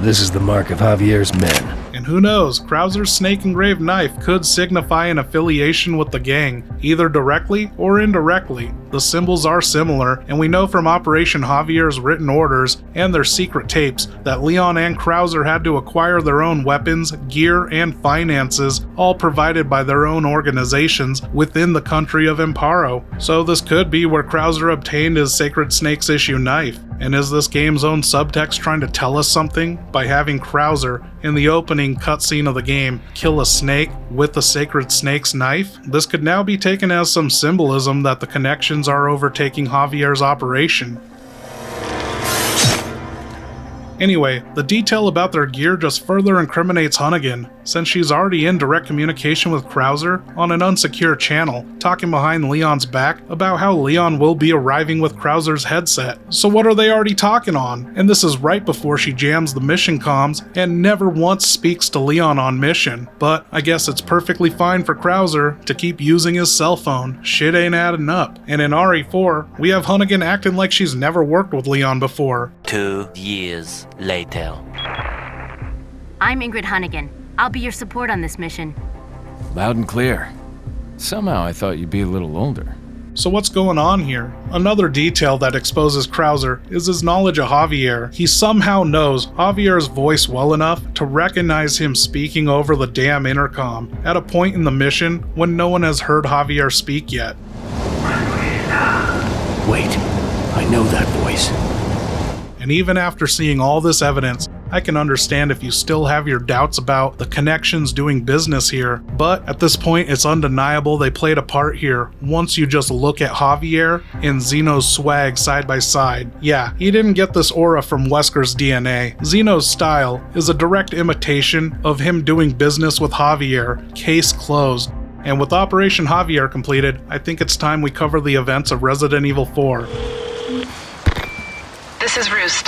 Speaker 20: This is the mark of Javier's men.
Speaker 1: And who knows, Krauser's snake-engraved knife could signify an affiliation with the gang, either directly or indirectly. The symbols are similar, and we know from Operation Javier's written orders and their secret tapes that Leon and Krauser had to acquire their own weapons, gear, and finances, all provided by their own organizations within the country of Amparo. So this could be where Krauser obtained his Sacred Snakes issue knife. And is this game's own subtext trying to tell us something by having Krauser, in the opening cutscene of the game, kill a snake with the Sacred Snake's knife? This could now be taken as some symbolism that the connections are overtaking Javier's operation. Anyway, the detail about their gear just further incriminates Hunnigan, since she's already in direct communication with Krauser on an unsecure channel, talking behind Leon's back about how Leon will be arriving with Krauser's headset. So what are they already talking on? And this is right before she jams the mission comms and never once speaks to Leon on mission. But I guess it's perfectly fine for Krauser to keep using his cell phone. Shit ain't adding up. And in RE4, we have Hunnigan acting like she's never worked with Leon before.
Speaker 8: 2 years later.
Speaker 4: I'm Ingrid Hunnigan. I'll be your support on this mission.
Speaker 5: Loud and clear. Somehow I thought you'd be a little older.
Speaker 1: So what's going on here? Another detail that exposes Krauser is his knowledge of Javier. He somehow knows Javier's voice well enough to recognize him speaking over the damn intercom at a point in the mission when no one has heard Javier speak yet.
Speaker 20: Wait, I know that voice.
Speaker 1: And even after seeing all this evidence, I can understand if you still have your doubts about the connections doing business here, but at this point it's undeniable they played a part here once you just look at Javier and Zeno's swag side by side. Yeah, he didn't get this aura from Wesker's DNA. Zeno's style is a direct imitation of him doing business with Javier, case closed. And with Operation Javier completed, I think it's time we cover the events of Resident Evil 4.
Speaker 22: This is Roost.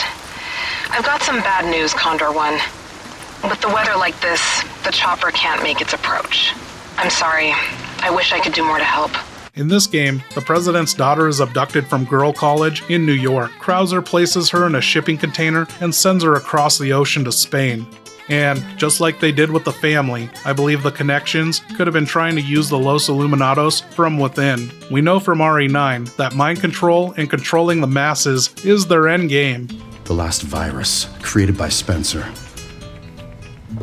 Speaker 22: I've got some bad news, Condor 1. With the weather like this, the chopper can't make its approach. I'm sorry. I wish I could do more to help.
Speaker 1: In this game, the president's daughter is abducted from Girl College in New York. Krauser places her in a shipping container and sends her across the ocean to Spain. And just like they did with the family, I believe the connections could have been trying to use the Los Illuminados from within. We know from RE9 that mind control and controlling the masses is their end game.
Speaker 23: The last virus, created by Spencer.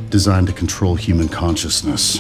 Speaker 23: Designed to control human consciousness.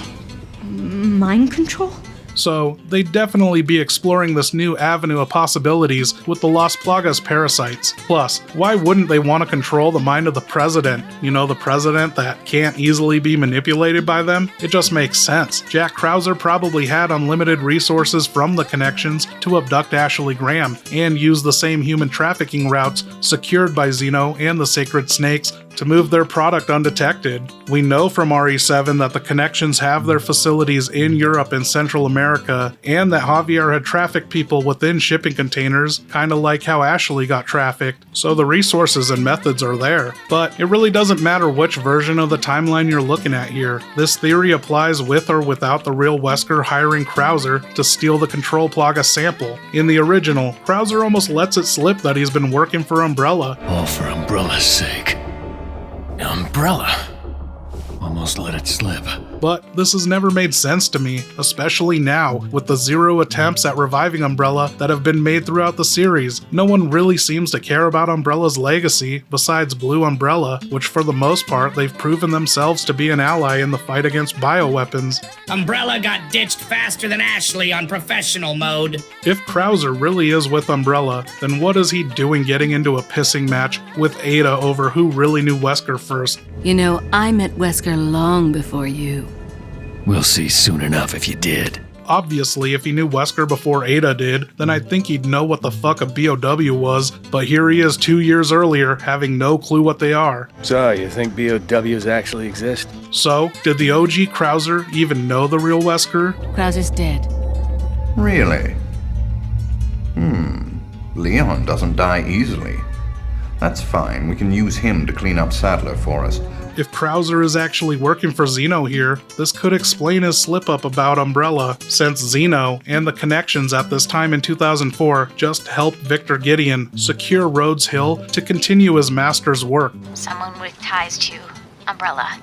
Speaker 17: Mind control?
Speaker 1: So they'd definitely be exploring this new avenue of possibilities with the Las Plagas parasites. Plus, why wouldn't they want to control the mind of the president? You know, the president that can't easily be manipulated by them? It just makes sense. Jack Krauser probably had unlimited resources from the connections to abduct Ashley Graham and use the same human trafficking routes secured by Zeno and the Sacred Snakes to move their product undetected. We know from RE7 that the connections have their facilities in Europe and Central America, and that Javier had trafficked people within shipping containers, kinda like how Ashley got trafficked, so the resources and methods are there. But it really doesn't matter which version of the timeline you're looking at here. This theory applies with or without the real Wesker hiring Krauser to steal the Control Plaga sample. In the original, Krauser almost lets it slip that he's been working for Umbrella.
Speaker 20: All for Umbrella's sake.
Speaker 5: Umbrella.
Speaker 20: Almost let it slip.
Speaker 1: But this has never made sense to me, especially now, with the 0 attempts at reviving Umbrella that have been made throughout the series. No one really seems to care about Umbrella's legacy, besides Blue Umbrella, which for the most part they've proven themselves to be an ally in the fight against bioweapons.
Speaker 3: Umbrella got ditched faster than Ashley on professional mode.
Speaker 1: If Krauser really is with Umbrella, then what is he doing getting into a pissing match with Ada over who really knew Wesker first?
Speaker 18: You know, I met Wesker long before you.
Speaker 20: We'll see soon enough if you did.
Speaker 1: Obviously, if he knew Wesker before Ada did, then I'd think he'd know what the fuck a BOW was, but here he is 2 years earlier, having no clue what they are.
Speaker 6: So, you think BOWs actually exist?
Speaker 1: So, did the OG Krauser even know the real Wesker?
Speaker 18: Krauser's dead.
Speaker 19: Really? Leon doesn't die easily. That's fine. We can use him to clean up Sadler for us.
Speaker 1: If Krauser is actually working for Zeno here, this could explain his slip-up about Umbrella, since Zeno and the connections at this time in 2004 just helped Victor Gideon secure Rhodes Hill to continue his master's work.
Speaker 2: Someone with ties to Umbrella.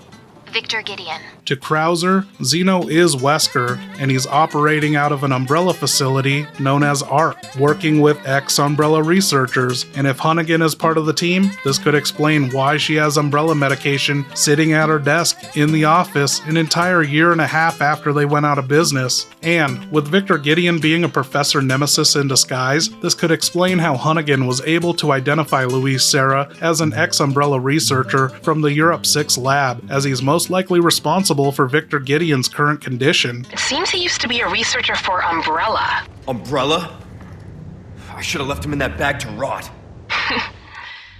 Speaker 2: Victor Gideon.
Speaker 1: To Krauser, Zeno is Wesker, and he's operating out of an Umbrella facility known as ARC, working with ex-Umbrella researchers. And if Hunnigan is part of the team, this could explain why she has Umbrella medication sitting at her desk in the office an entire year and a half after they went out of business. And with Victor Gideon being a Professor Nemesis in disguise, this could explain how Hunnigan was able to identify Louise Serra as an ex-Umbrella researcher from the Europe 6 lab, as he's most likely responsible for Victor Gideon's current condition.
Speaker 21: It seems he used to be a researcher for Umbrella.
Speaker 6: Umbrella? I should have left him in that bag to rot.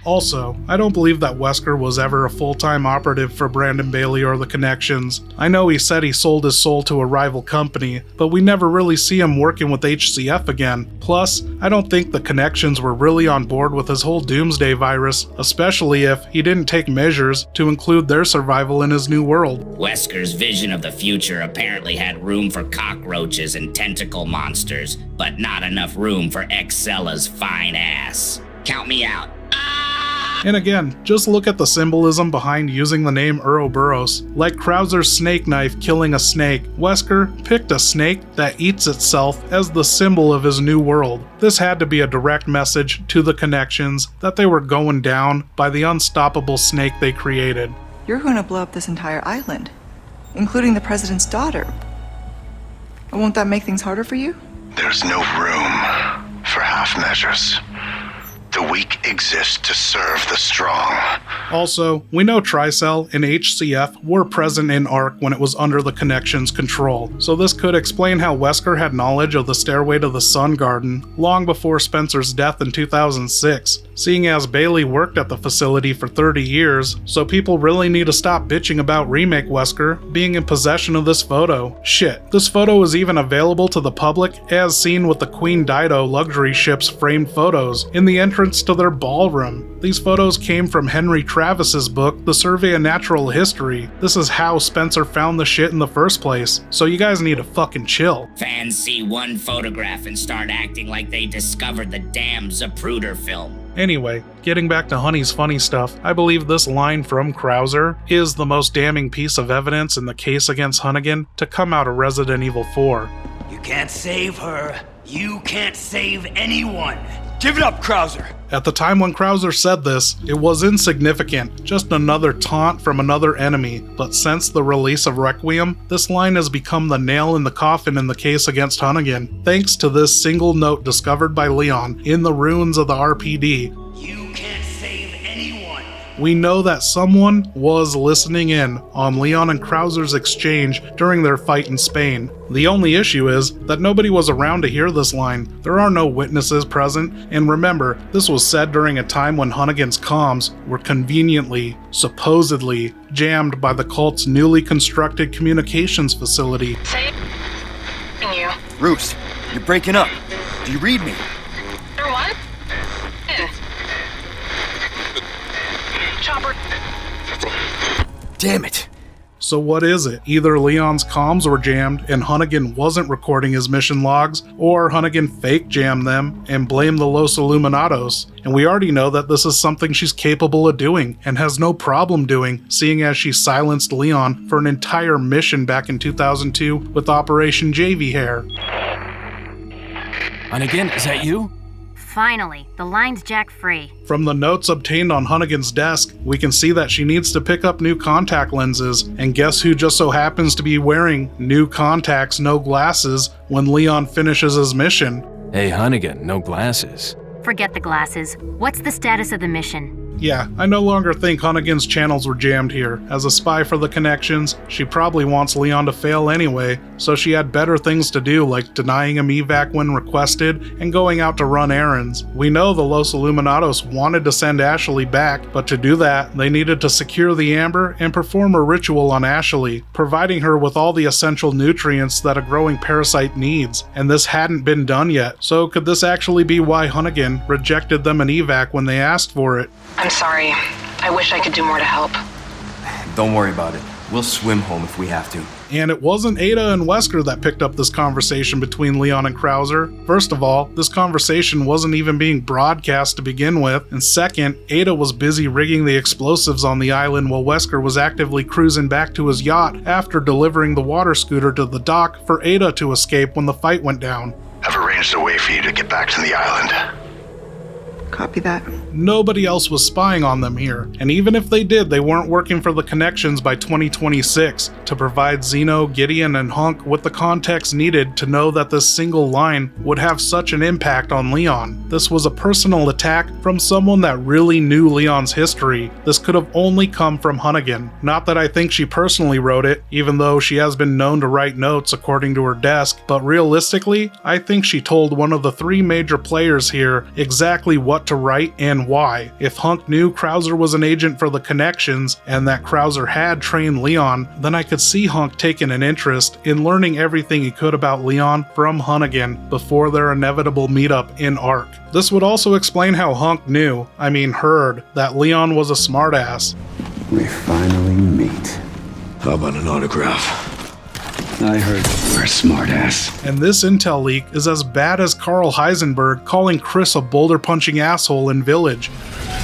Speaker 1: Also, I don't believe that Wesker was ever a full-time operative for Brandon Bailey or the Connections. I know he said he sold his soul to a rival company, but we never really see him working with HCF again. Plus, I don't think the Connections were really on board with his whole Doomsday virus, especially if he didn't take measures to include their survival in his new world.
Speaker 3: Wesker's vision of the future apparently had room for cockroaches and tentacle monsters, but not enough room for Excella's fine ass. Count me out.
Speaker 1: And again, just look at the symbolism behind using the name Ouroboros. Like Krauser's snake knife killing a snake, Wesker picked a snake that eats itself as the symbol of his new world. This had to be a direct message to the Connections that they were going down by the unstoppable snake they created.
Speaker 7: You're going to blow up this entire island, including the president's daughter. Won't that make things harder for you?
Speaker 11: There's no room for half measures. The weak exist to serve the strong.
Speaker 1: Also, we know Tricell and HCF were present in ARC when it was under the Connection's control, so this could explain how Wesker had knowledge of the Stairway to the Sun Garden long before Spencer's death in 2006, seeing as Bailey worked at the facility for 30 years, so people really need to stop bitching about Remake Wesker being in possession of this photo. Shit, this photo is even available to the public as seen with the Queen Dido luxury ship's framed photos in the entrance to their ballroom. These photos came from Henry Travis's book, The Survey of Natural History. This is how Spencer found the shit in the first place, so you guys need to fucking chill.
Speaker 3: Fans see one photograph and start acting like they discovered the damn Zapruder film.
Speaker 1: Anyway, getting back to Honey's funny stuff, I believe this line from Krauser is the most damning piece of evidence in the case against Hunnigan to come out of Resident Evil 4.
Speaker 12: You can't save her. You can't save anyone. Give it up, Krauser!
Speaker 1: At the time when Krauser said this, it was insignificant, just another taunt from another enemy, but since the release of Requiem, this line has become the nail in the coffin in the case against Hunnigan, thanks to this single note discovered by Leon in the ruins of the R.P.D.
Speaker 12: You can't save anyone.
Speaker 1: We know that someone was listening in on Leon and Krauser's exchange during their fight in Spain. The only issue is that nobody was around to hear this line. There are no witnesses present, and remember, this was said during a time when Hunnigan's comms were conveniently, supposedly, jammed by the cult's newly constructed communications facility.
Speaker 21: Say you.
Speaker 6: Roost, you're breaking up. Do you read me?
Speaker 21: Number one? Chopper.
Speaker 6: Damn it.
Speaker 1: So what is it? Either Leon's comms were jammed and Hunnigan wasn't recording his mission logs, or Hunnigan fake jammed them and blamed the Los Illuminados. And we already know that this is something she's capable of doing and has no problem doing, seeing as she silenced Leon for an entire mission back in 2002 with Operation JV Hair.
Speaker 5: Hunnigan, is that you?
Speaker 4: Finally, the line's jack free.
Speaker 1: From the notes obtained on Hunnigan's desk, we can see that she needs to pick up new contact lenses, and guess who just so happens to be wearing new contacts, no glasses, when Leon finishes his mission?
Speaker 5: Hey Hunnigan, no glasses.
Speaker 4: Forget the glasses. What's the status of the mission?
Speaker 1: Yeah, I no longer think Hunnigan's channels were jammed here. As a spy for the connections, she probably wants Leon to fail anyway, so she had better things to do like denying him evac when requested and going out to run errands. We know the Los Illuminados wanted to send Ashley back, but to do that, they needed to secure the amber and perform a ritual on Ashley, providing her with all the essential nutrients that a growing parasite needs, and this hadn't been done yet. So could this actually be why Hunnigan rejected them an evac when they asked for it?
Speaker 22: I'm sorry. I wish I could do more to help.
Speaker 6: Don't worry about it. We'll swim home if we have to.
Speaker 1: And it wasn't Ada and Wesker that picked up this conversation between Leon and Krauser. First of all, this conversation wasn't even being broadcast to begin with, and second, Ada was busy rigging the explosives on the island while Wesker was actively cruising back to his yacht after delivering the water scooter to the dock for Ada to escape when the fight went down.
Speaker 11: I've arranged a way for you to get back to the island.
Speaker 7: Copy that.
Speaker 1: Nobody else was spying on them here, and even if they did, they weren't working for the connections by 2026 to provide Zeno, Gideon, and Hunk with the context needed to know that this single line would have such an impact on Leon. This was a personal attack from someone that really knew Leon's history. This could have only come from Hunnigan. Not that I think she personally wrote it, even though she has been known to write notes according to her desk, but realistically, I think she told one of the three major players here exactly what to write and why. If Hunk knew Krauser was an agent for the connections and that Krauser had trained Leon, then I could see Hunk taking an interest in learning everything he could about Leon from Hunnigan before their inevitable meetup in Ark. This would also explain how Hunk heard, that Leon was a smartass.
Speaker 13: We finally meet.
Speaker 6: How about an autograph?
Speaker 13: I heard you're a smartass.
Speaker 1: And this intel leak is as bad as Carl Heisenberg calling Chris a boulder-punching asshole in Village.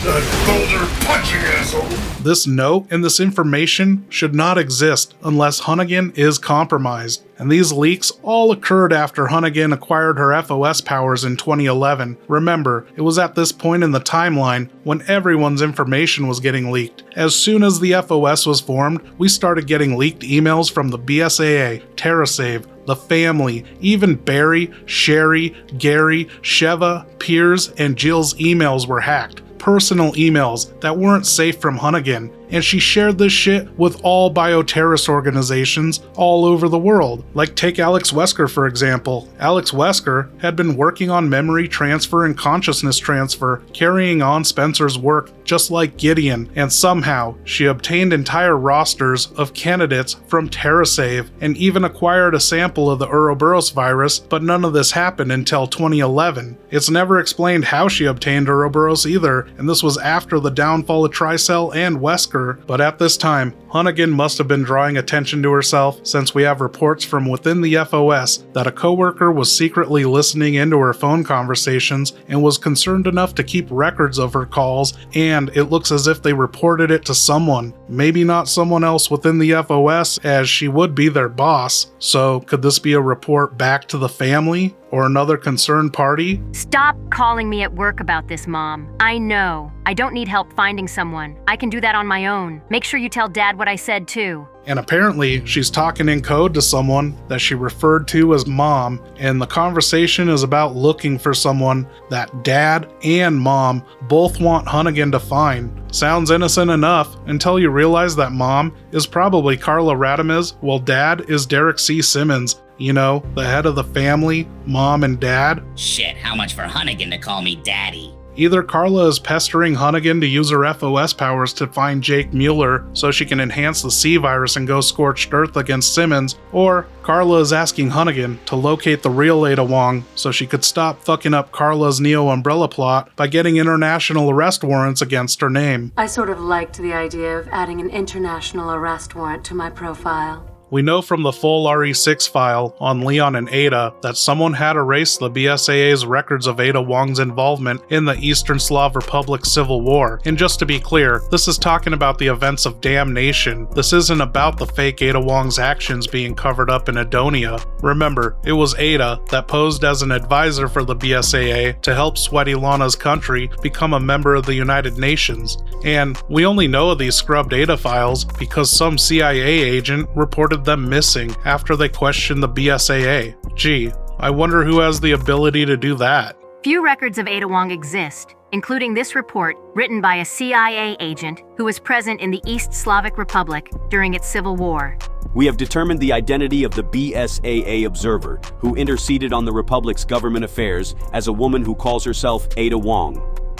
Speaker 11: That boulder-punching asshole!
Speaker 1: This note and this information should not exist unless Hunnigan is compromised. And these leaks all occurred after Hunnigan acquired her FOS powers in 2011. Remember, it was at this point in the timeline when everyone's information was getting leaked. As soon as the FOS was formed, we started getting leaked emails from the BSAA, TerraSave, the family, even Barry, Sherry, Gary, Sheva, Piers, and Jill's emails were hacked. Personal emails that weren't safe from Hunnigan, and she shared this shit with all bioterrorist organizations all over the world. Like take Alex Wesker for example. Alex Wesker had been working on memory transfer and consciousness transfer, carrying on Spencer's work just like Gideon, and somehow she obtained entire rosters of candidates from TerraSave and even acquired a sample of the Ouroboros virus, but none of this happened until 2011. It's never explained how she obtained Ouroboros either, and this was after the downfall of Tricell and Wesker. But at this time, Hunnigan must have been drawing attention to herself, since we have reports from within the FOS that a coworker was secretly listening into her phone conversations and was concerned enough to keep records of her calls, and it looks as if they reported it to someone. Maybe not someone else within the FOS, as she would be their boss. So could this be a report back to the family? Or another concerned party?
Speaker 4: Stop calling me at work about this, Mom. I know. I don't need help finding someone. I can do that on my own. Make sure you tell Dad what I said, too.
Speaker 1: And apparently, she's talking in code to someone that she referred to as Mom, and the conversation is about looking for someone that Dad and Mom both want Hunnigan to find. Sounds innocent enough until you realize that Mom is probably Carla Radamez, while Dad is Derek C. Simmons. You know, the head of the family, Mom and Dad.
Speaker 3: Shit, how much for Hunnigan to call me Daddy?
Speaker 1: Either Carla is pestering Hunnigan to use her FOS powers to find Jake Mueller so she can enhance the C virus and go scorched earth against Simmons, or Carla is asking Hunnigan to locate the real Ada Wong so she could stop fucking up Carla's Neo Umbrella plot by getting international arrest warrants against her name.
Speaker 18: I sort of liked the idea of adding an international arrest warrant to my profile.
Speaker 1: We know from the full RE6 file on Leon and Ada that someone had erased the BSAA's records of Ada Wong's involvement in the Eastern Slav Republic Civil War. And just to be clear, this is talking about the events of Damnation. This isn't about the fake Ada Wong's actions being covered up in Adonia. Remember, it was Ada that posed as an advisor for the BSAA to help Sweaty Lana's country become a member of the United Nations. And we only know of these scrubbed Ada files because some CIA agent reported them missing after they questioned the BSAA. Gee, I wonder who has the ability to do that.
Speaker 4: Few records of Ada Wong exist, including this report written by a CIA agent who was present in the East Slavic Republic during its civil war.
Speaker 14: We have determined the identity of the BSAA observer who interceded on the Republic's government affairs as a woman who calls herself Ada Wong.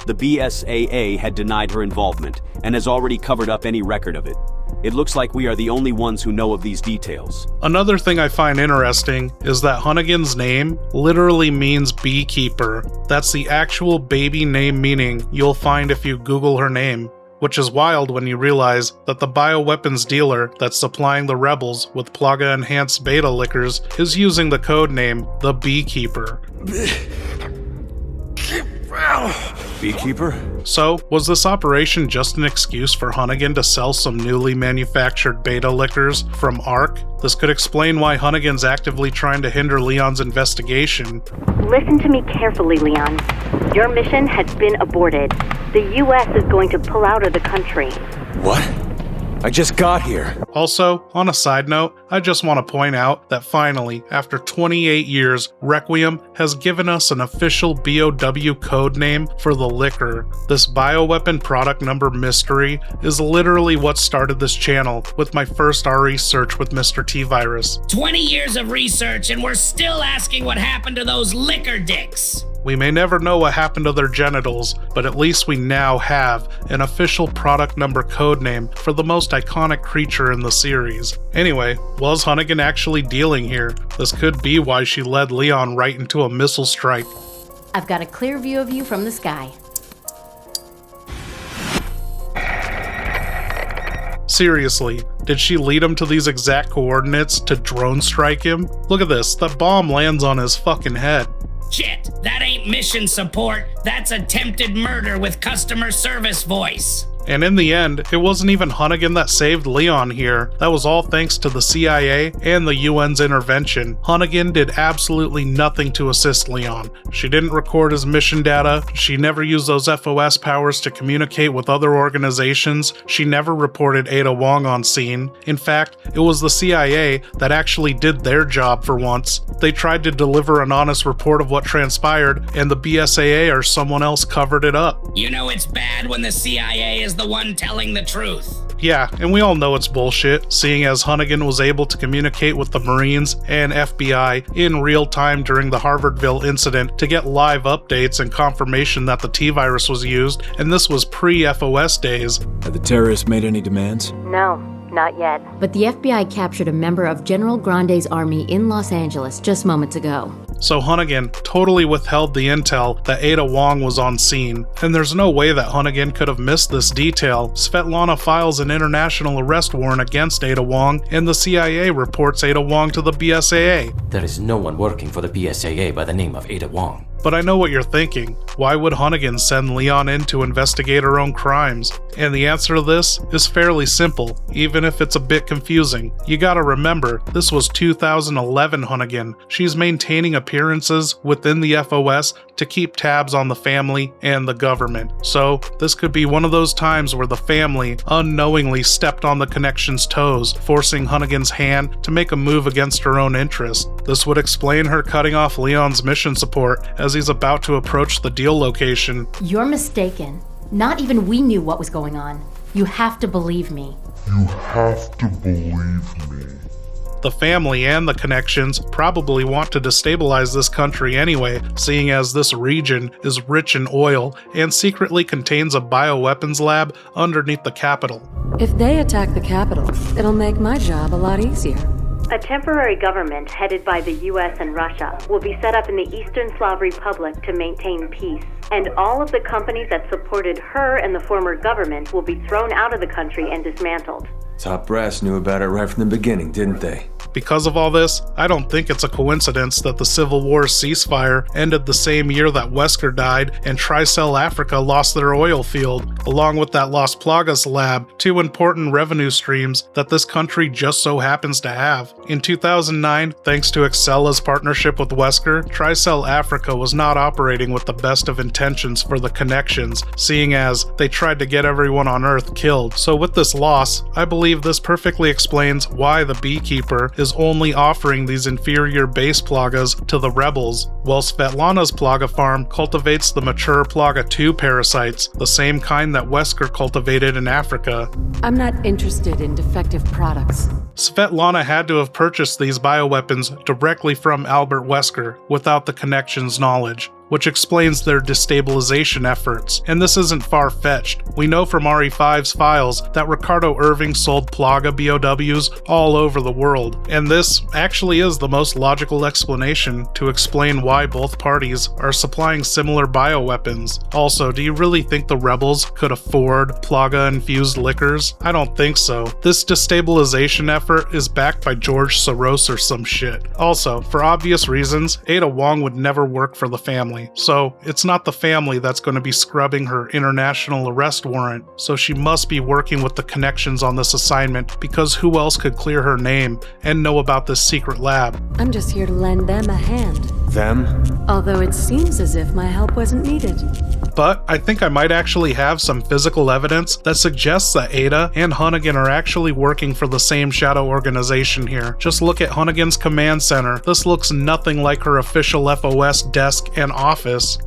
Speaker 14: The BSAA had denied her involvement and has already covered up any record of it. It looks like we are the only ones who know of these details.
Speaker 1: Another thing I find interesting is that Hunnigan's name literally means beekeeper. That's the actual baby name meaning you'll find if you Google her name, which is wild when you realize that the bioweapons dealer that's supplying the rebels with Plaga-enhanced beta liquors is using the code name the Beekeeper.
Speaker 6: Beekeeper?
Speaker 1: So, was this operation just an excuse for Hunnigan to sell some newly manufactured beta liquors from ARC? This could explain why Hunnigan's actively trying to hinder Leon's investigation.
Speaker 4: Listen to me carefully, Leon. Your mission has been aborted. The U.S. is going to pull out of the country.
Speaker 6: What? I just got here.
Speaker 1: Also, on a side note, I just want to point out that finally, after 28 years, Requiem has given us an official BOW code name for the liquor. This bioweapon product number mystery is literally what started this channel with my first RE search with Mr. T-Virus.
Speaker 3: 20 years of research and we're still asking what happened to those liquor dicks.
Speaker 1: We may never know what happened to their genitals, but at least we now have an official product number code name for the most iconic creature in the series. Anyway, was Hunnigan actually dealing here? This could be why she led Leon right into a missile strike.
Speaker 15: I've got a clear view of you from the sky.
Speaker 1: Seriously, did she lead him to these exact coordinates to drone strike him? Look at this, the bomb lands on his fucking head.
Speaker 3: Shit, that ain't mission support, that's attempted murder with customer service voice.
Speaker 1: And in the end, it wasn't even Hunnigan that saved Leon here. That was all thanks to the CIA and the UN's intervention. Hunnigan did absolutely nothing to assist Leon. She didn't record his mission data, she never used those FOS powers to communicate with other organizations, she never reported Ada Wong on scene. In fact, it was the CIA that actually did their job for once. They tried to deliver an honest report of what transpired, and the BSAA or someone else covered it up.
Speaker 3: You know it's bad when the CIA is the one telling the truth.
Speaker 1: Yeah, and we all know it's bullshit, seeing as Hunnigan was able to communicate with the Marines and FBI in real time during the Harvardville incident to get live updates and confirmation that the T-Virus was used, and this was pre-FOS days.
Speaker 6: Have the terrorists made any demands?
Speaker 4: No, not yet.
Speaker 15: But the FBI captured a member of General Grande's army in Los Angeles just moments ago.
Speaker 1: So Hunnigan totally withheld the intel that Ada Wong was on scene, and there's no way that Hunnigan could have missed this detail. Svetlana files an international arrest warrant against Ada Wong, and the CIA reports Ada Wong to the BSAA.
Speaker 16: There is no one working for the BSAA by the name of Ada Wong.
Speaker 1: But I know what you're thinking. Why would Hunnigan send Leon in to investigate her own crimes? And the answer to this is fairly simple, even if it's a bit confusing. You gotta remember, this was 2011 Hunnigan. She's maintaining appearances within the FOS to keep tabs on the family and the government. So, this could be one of those times where the family unknowingly stepped on the Connection's toes, forcing Hunnigan's hand to make a move against her own interest. This would explain her cutting off Leon's mission support as he's about to approach the deal location.
Speaker 15: You're mistaken. Not even we knew what was going on. You have to believe me.
Speaker 24: You have to believe me.
Speaker 1: The family and the Connections probably want to destabilize this country anyway, seeing as this region is rich in oil and secretly contains a bioweapons lab underneath the capital.
Speaker 18: If they attack the capital, it'll make my job a lot easier.
Speaker 4: A temporary government headed by the US and Russia will be set up in the Eastern Slav Republic to maintain peace, and all of the companies that supported her and the former government will be thrown out of the country and dismantled.
Speaker 6: Top brass knew about it right from the beginning, didn't they?
Speaker 1: Because of all this, I don't think it's a coincidence that the Civil War ceasefire ended the same year that Wesker died and Tricell Africa lost their oil field, along with that Las Plagas lab, two important revenue streams that this country just so happens to have. In 2009, thanks to Excella's partnership with Wesker, Tricell Africa was not operating with the best of intentions for the Connections, seeing as they tried to get everyone on Earth killed. So with this loss, I believe believe this perfectly explains why the Beekeeper is only offering these inferior base plagas to the rebels, while Svetlana's plaga farm cultivates the mature plaga 2 parasites, the same kind that Wesker cultivated in Africa.
Speaker 18: I'm not interested in defective products.
Speaker 1: Svetlana had to have purchased these bioweapons directly from Albert Wesker without the Connection's knowledge, which explains their destabilization efforts, and this isn't far-fetched. We know from RE5's files that Ricardo Irving sold Plaga BOWs all over the world, and this actually is the most logical explanation to explain why both parties are supplying similar bioweapons. Also, do you really think the rebels could afford Plaga-infused liquors? I don't think so. This destabilization effort is backed by George Soros or some shit. Also, for obvious reasons, Ada Wong would never work for the family. So it's not the family that's going to be scrubbing her international arrest warrant, so she must be working with the Connections on this assignment, because who else could clear her name and know about this secret lab?
Speaker 18: I'm just here to lend them a hand.
Speaker 6: Them?
Speaker 18: Although it seems as if my help wasn't needed.
Speaker 1: But I think I might actually have some physical evidence that suggests that Ada and Hunnigan are actually working for the same shadow organization here. Just look at Hunnigan's command center. This looks nothing like her official FOS desk and office.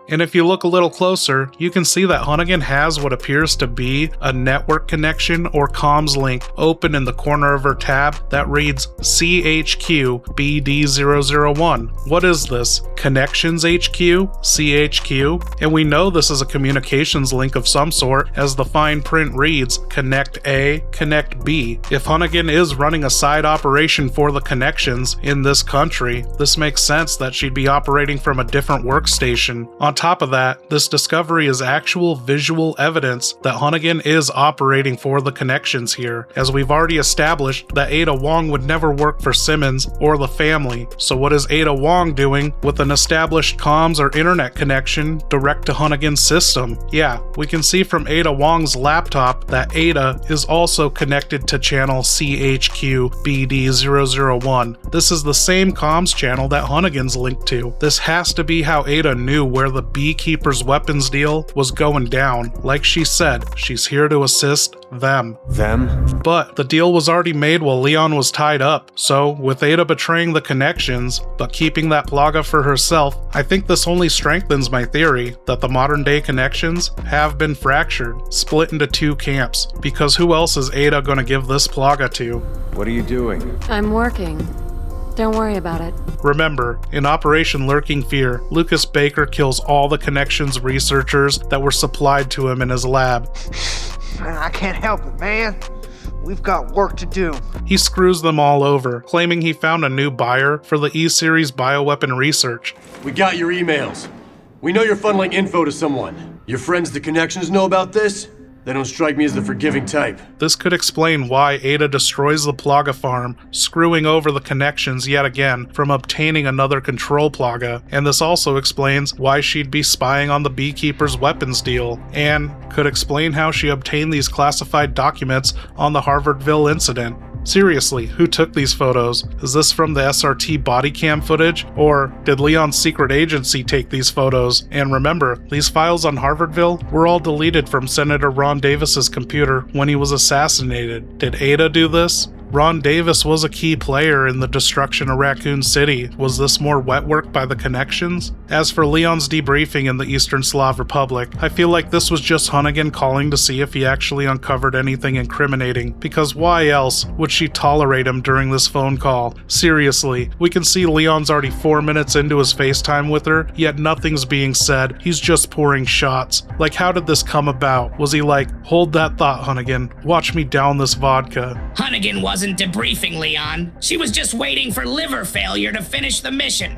Speaker 1: And if you look a little closer, you can see that Hunnigan has what appears to be a network connection or comms link open in the corner of her tab that reads CHQ BD001. What is this? Connections HQ? CHQ? And we know this is a communications link of some sort, as the fine print reads Connect A, Connect B. If Hunnigan is running a side operation for the Connections in this country, this makes sense that she'd be operating from a different workstation. On top of that, this discovery is actual visual evidence that Hunnigan is operating for the Connections here, as we've already established that Ada Wong would never work for Simmons or the family. So what is Ada Wong doing with an established comms or internet connection direct to Hunnigan's system? Yeah, we can see from Ada Wong's laptop that Ada is also connected to channel CHQ BD001. This is the same comms channel that Hunnigan's linked to. This has to be how Ada knew where the Beekeeper's weapons deal was going down. Like she said, she's here to assist them. But the deal was already made while Leon was tied up, so with Ada betraying the Connections, but keeping that plaga for herself, I think this only strengthens my theory that the modern day Connections have been fractured, split into 2 camps, because who else is Ada gonna give this plaga to?
Speaker 6: What are you doing?
Speaker 18: I'm working. Don't worry about it.
Speaker 1: Remember, in Operation Lurking Fear, Lucas Baker kills all the Connections researchers that were supplied to him in his lab.
Speaker 8: I can't help it, man. We've got work to do.
Speaker 1: He screws them all over, claiming he found a new buyer for the E-Series bioweapon research.
Speaker 9: We got your emails. We know you're funneling info to someone. Your friends, the Connections, know about this? They don't strike me as the forgiving type.
Speaker 1: This could explain why Ada destroys the plaga farm, screwing over the Connections yet again from obtaining another control plaga, and this also explains why she'd be spying on the Beekeeper's weapons deal, and could explain how she obtained these classified documents on the Harvardville incident. Seriously, who took these photos? Is this from the SRT body cam footage? Or did Leon's secret agency take these photos? And remember, these files on Harvardville were all deleted from Senator Ron Davis's computer when he was assassinated. Did Ada do this? Ron Davis was a key player in the destruction of Raccoon City. Was this more wet work by the Connections? As for Leon's debriefing in the Eastern Slav Republic, I feel like this was just Hunnigan calling to see if he actually uncovered anything incriminating, because why else would she tolerate him during this phone call? Seriously, we can see Leon's already 4 minutes into his FaceTime with her, yet nothing's being said. He's just pouring shots. Like, how did this come about? Was he like, hold that thought, Hunnigan, watch me down this vodka?
Speaker 3: Hunnigan wasn't debriefing Leon. She was just waiting for liver failure to finish the mission.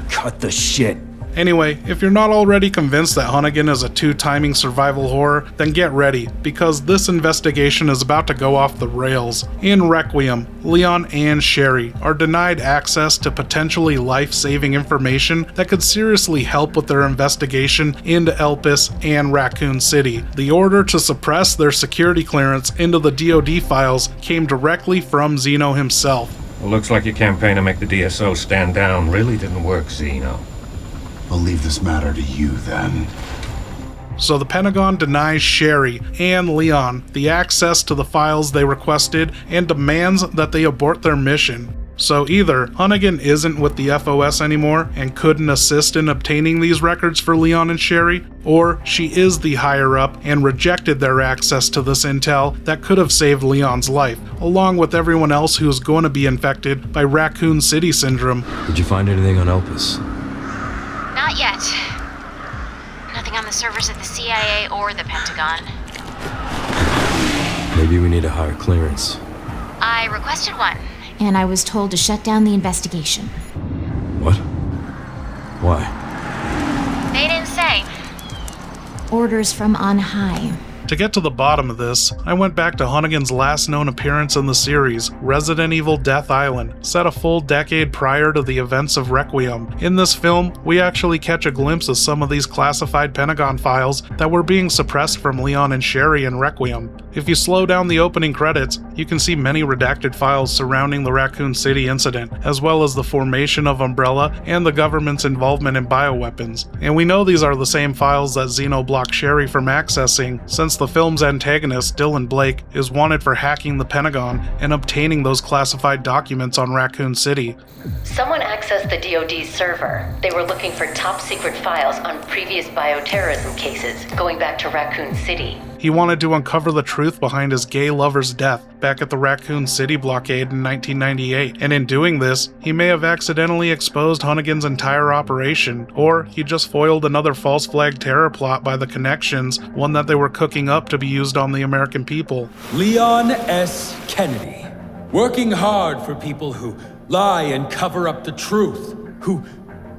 Speaker 6: Cut the shit.
Speaker 1: Anyway, if you're not already convinced that Hunnigan is a 2-timing survival horror, then get ready, because this investigation is about to go off the rails. In Requiem, Leon and Sherry are denied access to potentially life-saving information that could seriously help with their investigation into Elpis and Raccoon City. The order to suppress their security clearance into the DoD files came directly from Zeno himself.
Speaker 10: Well, looks like your campaign to make the DSO stand down really didn't work, Zeno. I'll leave this matter to you then.
Speaker 1: So the Pentagon denies Sherry and Leon the access to the files they requested and demands that they abort their mission. So either Hunnigan isn't with the FOS anymore and couldn't assist in obtaining these records for Leon and Sherry, or she is the higher up and rejected their access to this intel that could have saved Leon's life, along with everyone else who is going to be infected by Raccoon City Syndrome.
Speaker 6: Did you find anything on Elpis?
Speaker 17: Not yet. Nothing on the servers at the CIA or the Pentagon.
Speaker 6: Maybe we need a higher clearance.
Speaker 17: I requested one.
Speaker 2: And I was told to shut down the investigation.
Speaker 6: What? Why?
Speaker 17: They didn't say.
Speaker 2: Orders from on high.
Speaker 1: To get to the bottom of this, I went back to Hunnigan's last known appearance in the series, Resident Evil Death Island, set a full decade prior to the events of Requiem. In this film, we actually catch a glimpse of some of these classified Pentagon files that were being suppressed from Leon and Sherry in Requiem. If you slow down the opening credits, you can see many redacted files surrounding the Raccoon City incident, as well as the formation of Umbrella and the government's involvement in bioweapons. And we know these are the same files that Xeno blocked Sherry from accessing, since the film's antagonist, Dylan Blake, is wanted for hacking the Pentagon and obtaining those classified documents on Raccoon City.
Speaker 15: Someone accessed the DoD's server. They were looking for top-secret files on previous bioterrorism cases, going back to Raccoon City.
Speaker 1: He wanted to uncover the truth behind his gay lover's death back at the Raccoon City blockade in 1998, and in doing this, he may have accidentally exposed Hunnigan's entire operation, or he just foiled another false flag terror plot by the Connections, one that they were cooking up to be used on the American people.
Speaker 20: Leon S. Kennedy, working hard for people who lie and cover up the truth, who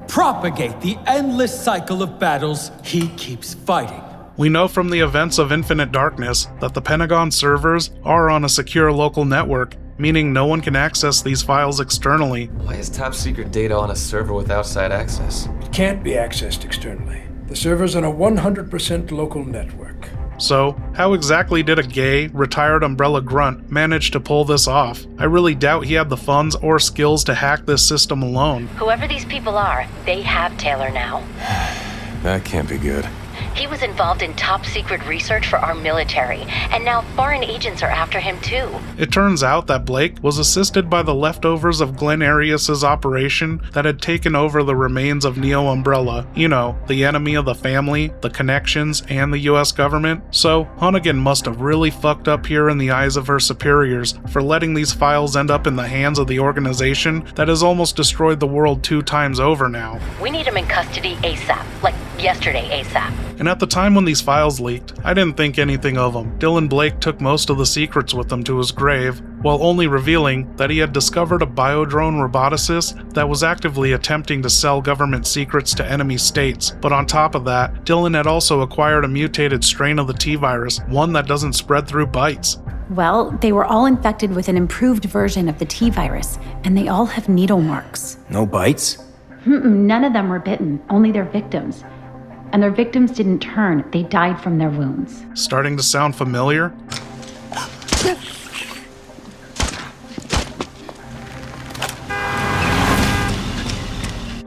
Speaker 20: propagate the endless cycle of battles he keeps fighting.
Speaker 1: We know from the events of Infinite Darkness that the Pentagon servers are on a secure local network, meaning no one can access these files externally.
Speaker 23: Why is top secret data on a server with outside access?
Speaker 25: It can't be accessed externally. The server's on a 100% local network.
Speaker 1: So, how exactly did a gay, retired Umbrella grunt manage to pull this off? I really doubt he had the funds or skills to hack this system alone.
Speaker 15: Whoever these people are, they have Taylor now.
Speaker 6: That can't be good.
Speaker 15: He was involved in top-secret research for our military, and now foreign agents are after him too.
Speaker 1: It turns out that Blake was assisted by the leftovers of Glenn Arias' operation that had taken over the remains of Neo Umbrella. You know, the enemy of the family, the Connections, and the US government. So, Hunnigan must have really fucked up here in the eyes of her superiors for letting these files end up in the hands of the organization that has almost destroyed the world 2 times over now.
Speaker 15: We need him in custody ASAP, like yesterday ASAP.
Speaker 1: And at the time when these files leaked, I didn't think anything of them. Dylan Blake took most of the secrets with him to his grave, while only revealing that he had discovered a biodrone roboticist that was actively attempting to sell government secrets to enemy states. But on top of that, Dylan had also acquired a mutated strain of the T-virus, one that doesn't spread through bites.
Speaker 26: Well, they were all infected with an improved version of the T-virus, and they all have needle marks.
Speaker 6: No bites?
Speaker 26: None of them were bitten, only their victims. And their victims didn't turn, they died from their wounds.
Speaker 1: Starting to sound familiar?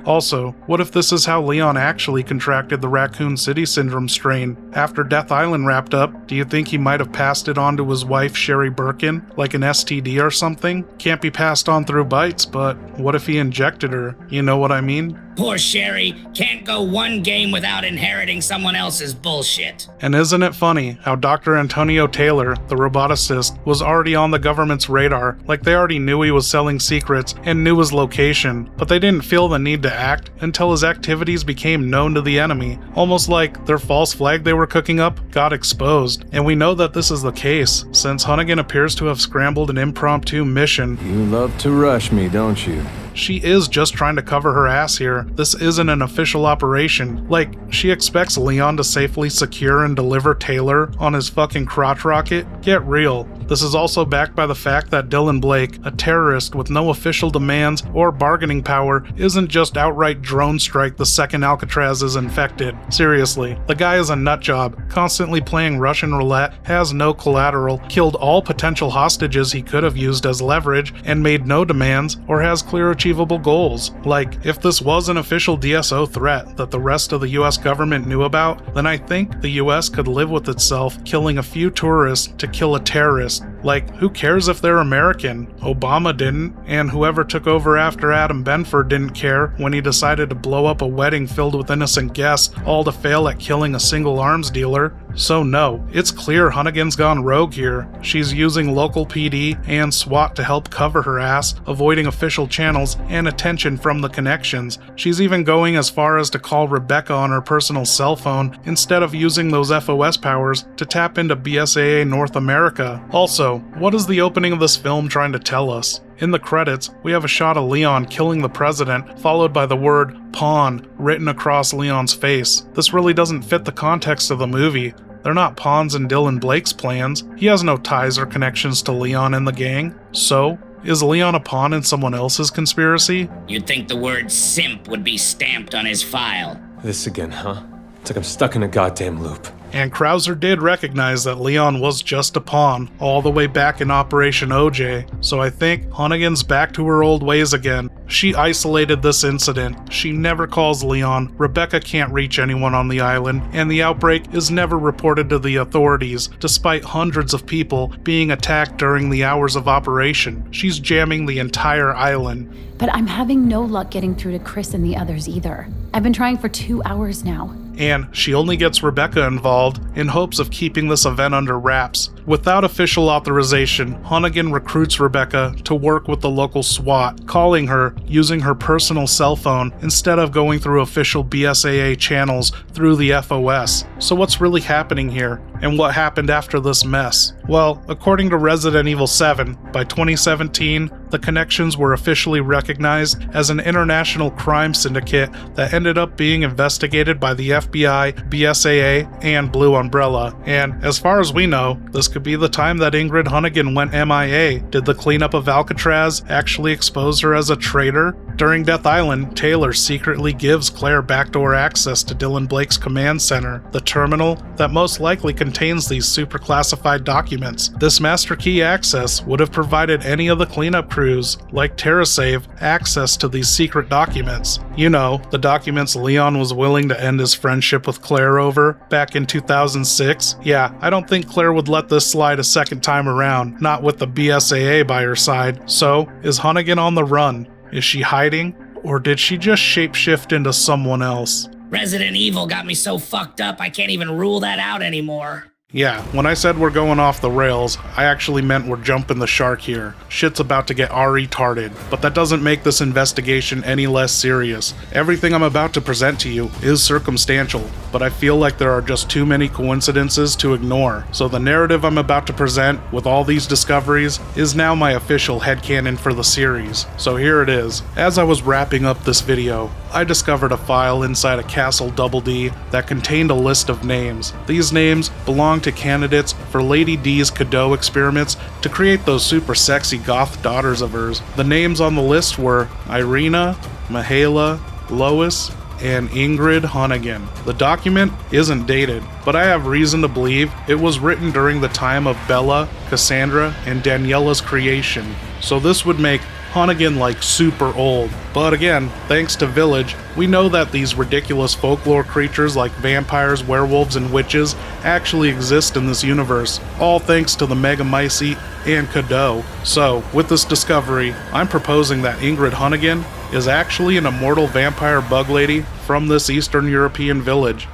Speaker 1: Also, what if this is how Leon actually contracted the Raccoon City Syndrome strain? After Death Island wrapped up, do you think he might have passed it on to his wife Sherry Birkin, like an STD or something? Can't be passed on through bites, but what if he injected her? You know what I mean?
Speaker 3: Poor Sherry can't go one game without inheriting someone else's bullshit.
Speaker 1: And isn't it funny how Dr. Antonio Taylor, the roboticist, was already on the government's radar, like they already knew he was selling secrets and knew his location, but they didn't feel the need to act until his activities became known to the enemy, almost like their false flag they were cooking up got exposed. And we know that this is the case, since Hunnigan appears to have scrambled an impromptu mission.
Speaker 6: You love to rush me, don't you?
Speaker 1: She is just trying to cover her ass here. This isn't an official operation. Like, she expects Leon to safely secure and deliver Taylor on his fucking crotch rocket? Get real. This is also backed by the fact that Dylan Blake, a terrorist with no official demands or bargaining power, isn't just outright drone strike the second Alcatraz is infected. Seriously, the guy is a nutjob, constantly playing Russian roulette, has no collateral, killed all potential hostages he could have used as leverage, and made no demands or has clear unachievable goals. Like, if this was an official DSO threat that the rest of the US government knew about, then I think the US could live with itself killing a few tourists to kill a terrorist. Like, who cares if they're American? Obama didn't, and whoever took over after Adam Benford didn't care when he decided to blow up a wedding filled with innocent guests, all to fail at killing a single arms dealer. So no, it's clear Hunnigan's gone rogue here. She's using local PD and SWAT to help cover her ass, avoiding official channels and attention from the connections. She's even going as far as to call Rebecca on her personal cell phone instead of using those FOS powers to tap into BSAA North America. Also, what is the opening of this film trying to tell us? In the credits, we have a shot of Leon killing the president, followed by the word pawn written across Leon's face. This really doesn't fit the context of the movie. They're not pawns in Dylan Blake's plans. He has no ties or connections to Leon and the gang. So, is Leon a pawn in someone else's conspiracy?
Speaker 3: You'd think the word simp would be stamped on his file.
Speaker 6: This again, huh? It's like I'm stuck in a goddamn loop.
Speaker 1: And Krauser did recognize that Leon was just a pawn, all the way back in Operation OJ, so I think Hunnigan's back to her old ways again. She isolated this incident, she never calls Leon, Rebecca can't reach anyone on the island, and the outbreak is never reported to the authorities, despite hundreds of people being attacked during the hours of operation. She's jamming the entire island.
Speaker 26: But I'm having no luck getting through to Chris and the others either. I've been trying for 2 hours now.
Speaker 1: And she only gets Rebecca involved in hopes of keeping this event under wraps. Without official authorization, Hunnigan recruits Rebecca to work with the local SWAT, calling her using her personal cell phone instead of going through official BSAA channels through the FOS. So what's really happening here? And what happened after this mess? Well, according to Resident Evil 7, by 2017, the Connections were officially recognized as an international crime syndicate that ended up being investigated by the FBI, BSAA, and Blue Umbrella. And as far as we know, this could be the time that Ingrid Hunnigan went MIA. Did the cleanup of Alcatraz actually expose her as a traitor? During Death Island, Taylor secretly gives Claire backdoor access to Dylan Blake's command center, the terminal that most likely contains these super classified documents. This master key access would have provided any of the cleanup crews, like TerraSave, access to these secret documents. You know, the documents Leon was willing to end his friendship with Claire over back in 2006. Yeah, I don't think Claire would let this slide a second time around, not with the BSAA by her side. So, is Hunnigan on the run? Is she hiding? Or did she just shapeshift into someone else?
Speaker 3: Resident Evil got me so fucked up I can't even rule that out anymore.
Speaker 1: Yeah, when I said we're going off the rails, I actually meant we're jumping the shark here. Shit's about to get retarded, but that doesn't make this investigation any less serious. Everything I'm about to present to you is circumstantial, but I feel like there are just too many coincidences to ignore. So the narrative I'm about to present, with all these discoveries, is now my official headcanon for the series. So here it is. As I was wrapping up this video, I discovered a file inside a Castle Double D that contained a list of names. These names belong to candidates for Lady D's Cadeau experiments to create those super sexy goth daughters of hers. The names on the list were Irina, Mihaela, Lois, and Ingrid Hunnigan. The document isn't dated, but I have reason to believe it was written during the time of Bella, Cassandra, and Daniela's creation. So this would make Hunnigan like super old. But again, thanks to Village, we know that these ridiculous folklore creatures like vampires, werewolves, and witches actually exist in this universe, all thanks to the Megamycete and Cadeau. So, with this discovery, I'm proposing that Ingrid Hunnigan is actually an immortal vampire bug lady from this Eastern European village.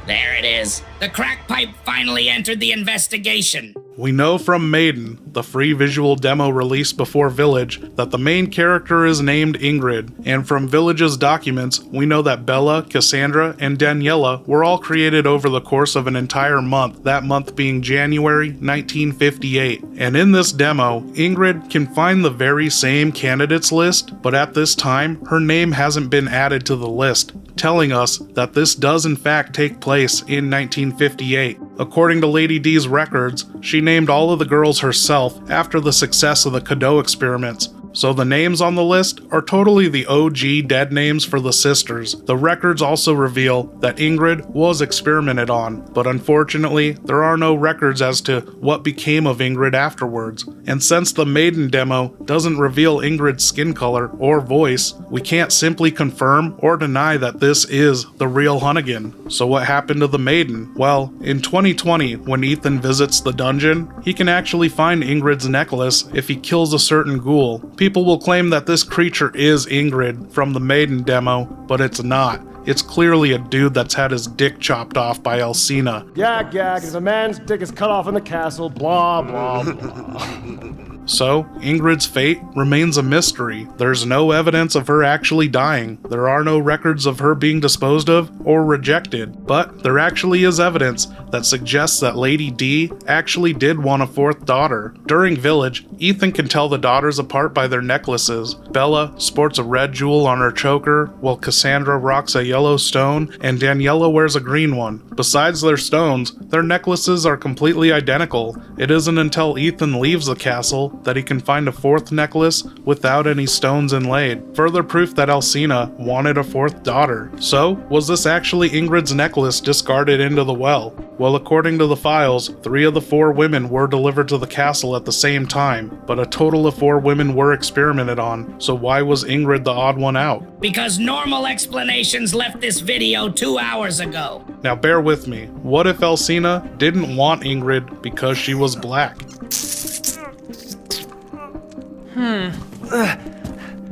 Speaker 3: There it is. The crack pipe finally entered the investigation.
Speaker 1: We know from Maiden, the free visual demo released before Village, that the main character is named Ingrid, and from Village's documents, we know that Bella, Cassandra, and Daniela were all created over the course of an entire month, that month being January 1958. And in this demo, Ingrid can find the very same candidates list, but at this time, her name hasn't been added to the list, telling us that this does in fact take place in 1958. According to Lady D's records, she named all of the girls herself after the success of the Cadeau experiments. So the names on the list are totally the OG dead names for the sisters. The records also reveal that Ingrid was experimented on, but unfortunately, there are no records as to what became of Ingrid afterwards. And since the Maiden demo doesn't reveal Ingrid's skin color or voice, we can't simply confirm or deny that this is the real Hunnigan. So what happened to the Maiden? Well, in 2020, when Ethan visits the dungeon, he can actually find Ingrid's necklace if he kills a certain ghoul. People will claim that this creature is Ingrid from the Maiden demo, but it's not. It's clearly a dude that's had his dick chopped off by Alcina.
Speaker 5: Yak, if a man's dick is cut off in the castle, blah, blah, blah.
Speaker 1: So, Ingrid's fate remains a mystery. There's no evidence of her actually dying. There are no records of her being disposed of or rejected. But there actually is evidence that suggests that Lady D actually did want a fourth daughter. During Village, Ethan can tell the daughters apart by their necklaces. Bella sports a red jewel on her choker, while Cassandra rocks a yellow stone and Daniela wears a green one. Besides their stones, their necklaces are completely identical. It isn't until Ethan leaves the castle that he can find a fourth necklace without any stones inlaid. Further proof that Alcina wanted a fourth daughter. So, was this actually Ingrid's necklace discarded into the well? Well, according to the files, 3 of the 4 women were delivered to the castle at the same time, but a total of 4 women were experimented on. So why was Ingrid the odd one out?
Speaker 3: Because normal explanations left this video 2 hours ago.
Speaker 1: Now bear with me. What if Alcina didn't want Ingrid because she was black?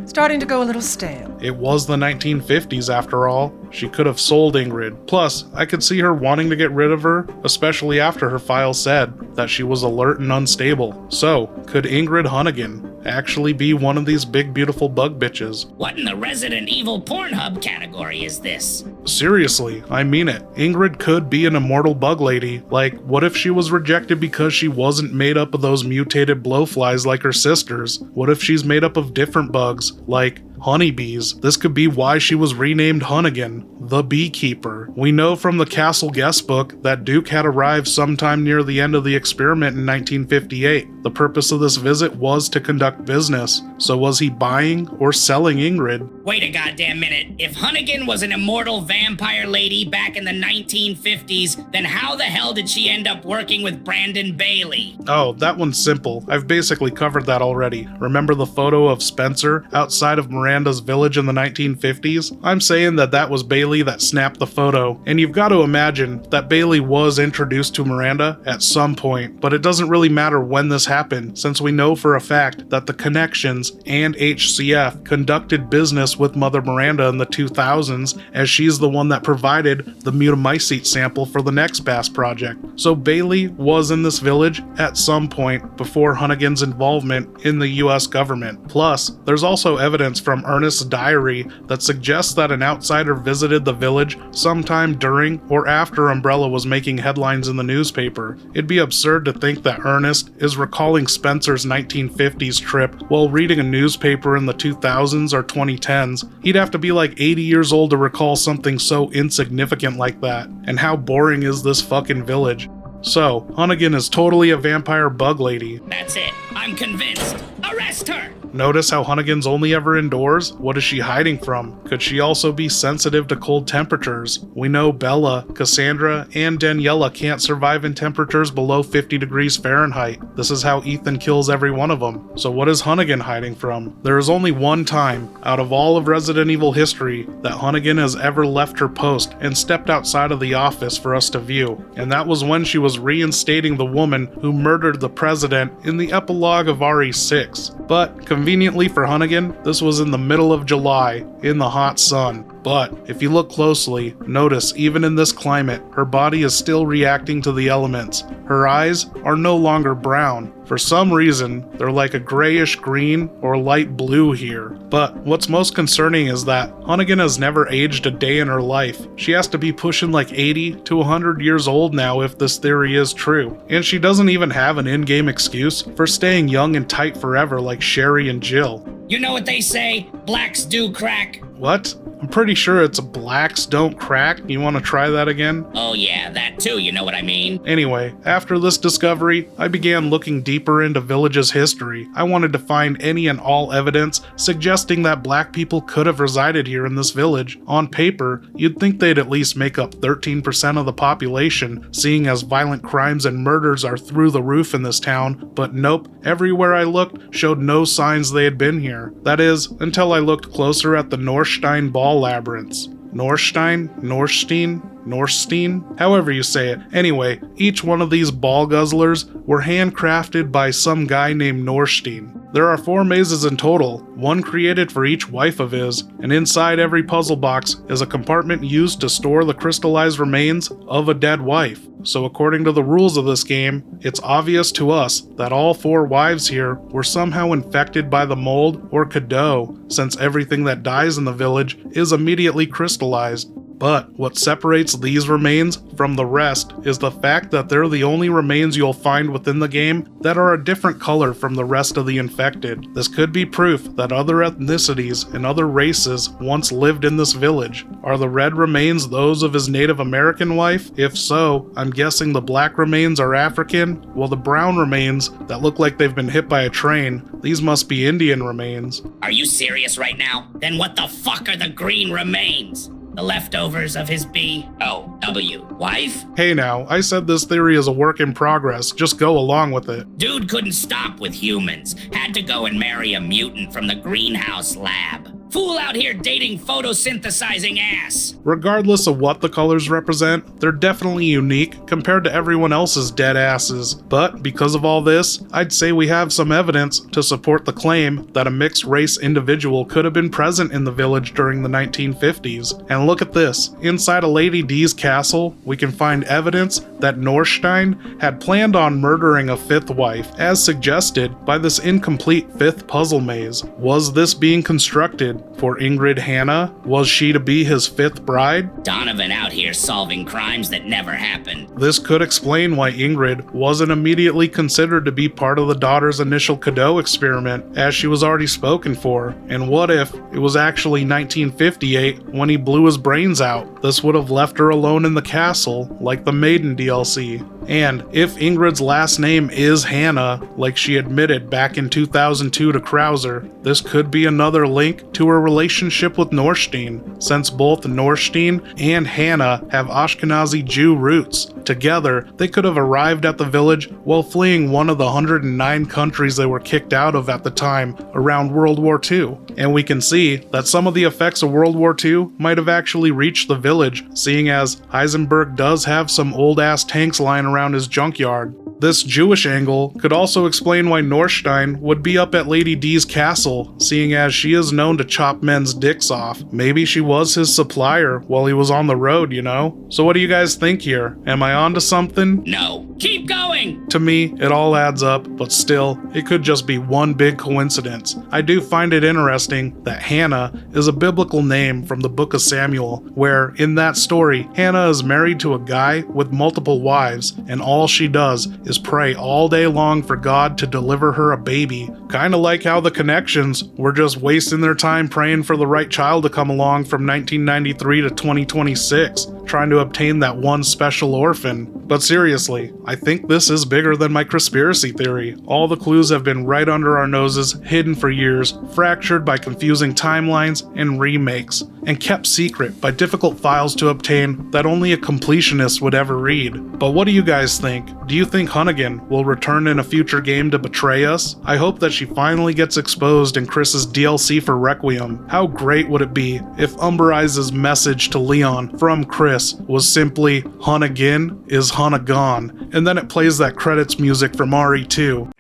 Speaker 7: Starting to go a little stale.
Speaker 1: It was the 1950s after all. She could have sold Ingrid. Plus, I could see her wanting to get rid of her, especially after her file said that she was alert and unstable. So, could Ingrid Hunnigan actually be one of these big beautiful bug bitches?
Speaker 3: What in the Resident Evil Pornhub category is this?
Speaker 1: Seriously, I mean it. Ingrid could be an immortal bug lady. Like, what if she was rejected because she wasn't made up of those mutated blowflies like her sisters? What if she's made up of different bugs, like honeybees? This could be why she was renamed Hunnigan, the beekeeper. We know from the castle guest book that Duke had arrived sometime near the end of the experiment in 1958. The purpose of this visit was to conduct business. So was he buying or selling Ingrid?
Speaker 3: Wait a goddamn minute. If Hunnigan was an immortal vampire lady back in the 1950s, then how the hell did she end up working with Brandon Bailey?
Speaker 1: Oh, that one's simple. I've basically covered that already. Remember the photo of Spencer outside of Miranda's village in the 1950s? I'm saying that was Bailey that snapped the photo, and you've got to imagine that Bailey was introduced to Miranda at some point, but it doesn't really matter when this happened, since we know for a fact that the Connections and HCF conducted business with Mother Miranda in the 2000s, as she's the one that provided the mutamycete sample for the Next Bass project. So Bailey was in this village at some point before Hunnigan's involvement in the US government. Plus, there's also evidence from Ernest's diary that suggests that an outsider visited the village sometime during or after Umbrella was making headlines in the newspaper. It'd be absurd to think that Ernest is recalling Spencer's 1950s trip while reading a newspaper in the 2000s or 2010s. He'd have to be like 80 years old to recall something so insignificant like that. And how boring is this fucking village? So, Hunnigan is totally a vampire bug lady.
Speaker 3: That's it. I'm convinced. Arrest her!
Speaker 1: Notice how Hunnigan's only ever indoors? What is she hiding from? Could she also be sensitive to cold temperatures? We know Bella, Cassandra, and Daniela can't survive in temperatures below 50 degrees Fahrenheit. This is how Ethan kills every one of them. So what is Hunnigan hiding from? There is only one time, out of all of Resident Evil history, that Hunnigan has ever left her post and stepped outside of the office for us to view. And that was when she was reinstating the woman who murdered the president in the epilogue of RE6. But conveniently for Hunnigan, this was in the middle of July, in the hot sun. But if you look closely, notice even in this climate, her body is still reacting to the elements. Her eyes are no longer brown. For some reason, they're like a grayish green or light blue here. But what's most concerning is that Hunnigan has never aged a day in her life. She has to be pushing like 80 to 100 years old now if this theory is true. And she doesn't even have an in-game excuse for staying young and tight forever like Sherry and Jill.
Speaker 3: You know what they say? Blacks do crack.
Speaker 1: What? I'm pretty sure it's blacks don't crack. You want to try that again?
Speaker 3: Oh yeah, that too, you know what I mean?
Speaker 1: Anyway, after this discovery, I began looking deeper into Village's history. I wanted to find any and all evidence suggesting that black people could have resided here in this village. On paper, you'd think they'd at least make up 13% of the population, seeing as violent crimes and murders are through the roof in this town, but nope, everywhere I looked showed no signs they had been here. That is, until I looked closer at the Norstein Ball Labyrinths. Norstein? Norstein? However you say it. Anyway, each one of these ball guzzlers were handcrafted by some guy named Norstein. There are 4 mazes in total, one created for each wife of his, and inside every puzzle box is a compartment used to store the crystallized remains of a dead wife. So according to the rules of this game, it's obvious to us that all 4 wives here were somehow infected by the mold or Cadeau, since everything that dies in the village is immediately crystallized. But what separates these remains from the rest is the fact that they're the only remains you'll find within the game that are a different color from the rest of the infected. This could be proof that other ethnicities and other races once lived in this village. Are the red remains those of his Native American wife? If so, I'm guessing the black remains are African, while the brown remains that look like they've been hit by a train, these must be Indian remains.
Speaker 3: Are you serious right now? Then what the fuck are the green remains? The leftovers of his B.O.W. wife?
Speaker 1: Hey now, I said this theory is a work in progress, just go along with it.
Speaker 3: Dude couldn't stop with humans, had to go and marry a mutant from the greenhouse lab. Fool out here dating photosynthesizing ass.
Speaker 1: Regardless of what the colors represent, they're definitely unique compared to everyone else's dead asses. But because of all this, I'd say we have some evidence to support the claim that a mixed race individual could have been present in the village during the 1950s. And look at this, inside of Lady D's castle, we can find evidence that Norstein had planned on murdering a 5th wife, as suggested by this incomplete 5th puzzle maze. Was this being constructed for Ingrid Hanna? Was she to be his 5th bride?
Speaker 3: Donovan out here solving crimes that never happened.
Speaker 1: This could explain why Ingrid wasn't immediately considered to be part of the daughter's initial Cadeau experiment, as she was already spoken for. And what if it was actually 1958 when he blew his brains out? This would have left her alone in the castle, like the Maiden DLC. And if Ingrid's last name is Hanna, like she admitted back in 2002 to Krauser, this could be another link to her relationship with Norstein, since both Norstein and Hanna have Ashkenazi Jew roots. Together, they could have arrived at the village while fleeing one of the 109 countries they were kicked out of at the time around World War II. And we can see that some of the effects of World War II might have actually reached the village, seeing as Heisenberg does have some old-ass tanks lying around his junkyard. This Jewish angle could also explain why Norstein would be up at Lady D's castle, seeing as she is known to chop men's dicks off. Maybe she was his supplier while he was on the road, you know? So what do you guys think here? Am I onto something?
Speaker 3: No. Keep going!
Speaker 1: To me, it all adds up, but still, it could just be one big coincidence. I do find it interesting that Hannah is a biblical name from the book of Samuel, where, in that story, Hannah is married to a guy with multiple wives, and all she does is pray all day long for God to deliver her a baby. Kinda like how the Connections were just wasting their time praying for the right child to come along from 1993 to 2026, trying to obtain that one special orphan. But seriously, I think this is bigger than my conspiracy theory. All the clues have been right under our noses, hidden for years, fractured by confusing timelines and remakes, and kept secret by difficult files to obtain that only a completionist would ever read. But what do you guys think? Do you think Hunnigan will return in a future game to betray us? I hope that she finally gets exposed in Chris's DLC for Requiem. How great would it be if Umber Eyes' message to Leon from Chris was simply, Hunnigan is Hunnigan, and then it plays that credits music from RE2.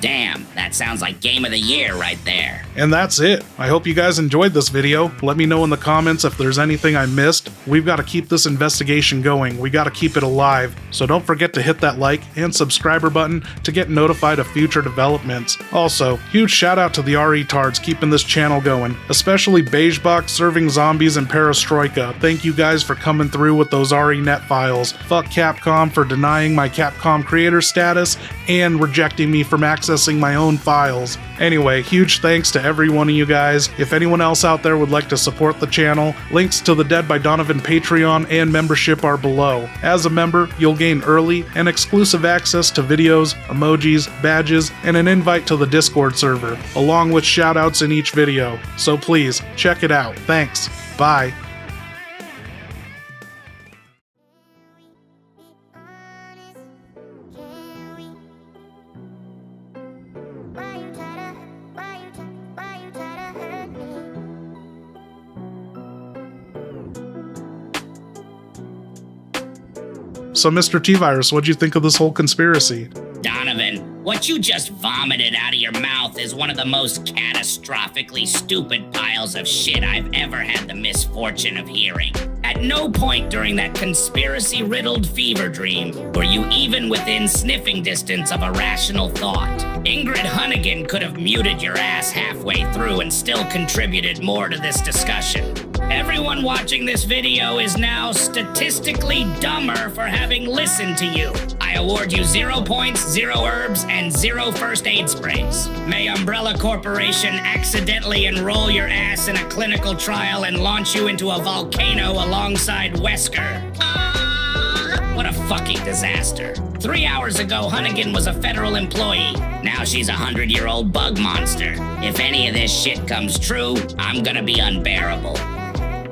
Speaker 3: Damn, that sounds like Game of the Year right there.
Speaker 1: And that's it. I hope you guys enjoyed this video. Let me know in the comments if there's anything I missed. We've got to keep this investigation going. We got to keep it alive. So don't forget to hit that like and subscriber button to get notified of future developments. Also, huge shout out to the RE-tards keeping this channel going, especially Beigebox, Serving Zombies, and Perestroika. Thank you guys for coming through with those RE-net files. Fuck Capcom for denying my Capcom creator status and rejecting me from accessing my own unknown files. Anyway, huge thanks to every one of you guys. If anyone else out there would like to support the channel, links to the Dead by Donovan Patreon and membership are below. As a member, you'll gain early and exclusive access to videos, emojis, badges, and an invite to the Discord server, along with shoutouts in each video. So please, check it out. Thanks. Bye. So, Mr. T-Virus, what'd you think of this whole conspiracy?
Speaker 3: Donovan, what you just vomited out of your mouth is one of the most catastrophically stupid piles of shit I've ever had the misfortune of hearing. At no point during that conspiracy-riddled fever dream were you even within sniffing distance of a rational thought. Ingrid Hunnigan could have muted your ass halfway through and still contributed more to this discussion. Everyone watching this video is now statistically dumber for having listened to you. I award you 0 points, 0 herbs, and 0 first aid sprays. May Umbrella Corporation accidentally enroll your ass in a clinical trial and launch you into a volcano alongside Wesker. What a fucking disaster. 3 hours ago, Hunnigan was a federal employee. Now she's a 100-year-old bug monster. If any of this shit comes true, I'm gonna be unbearable.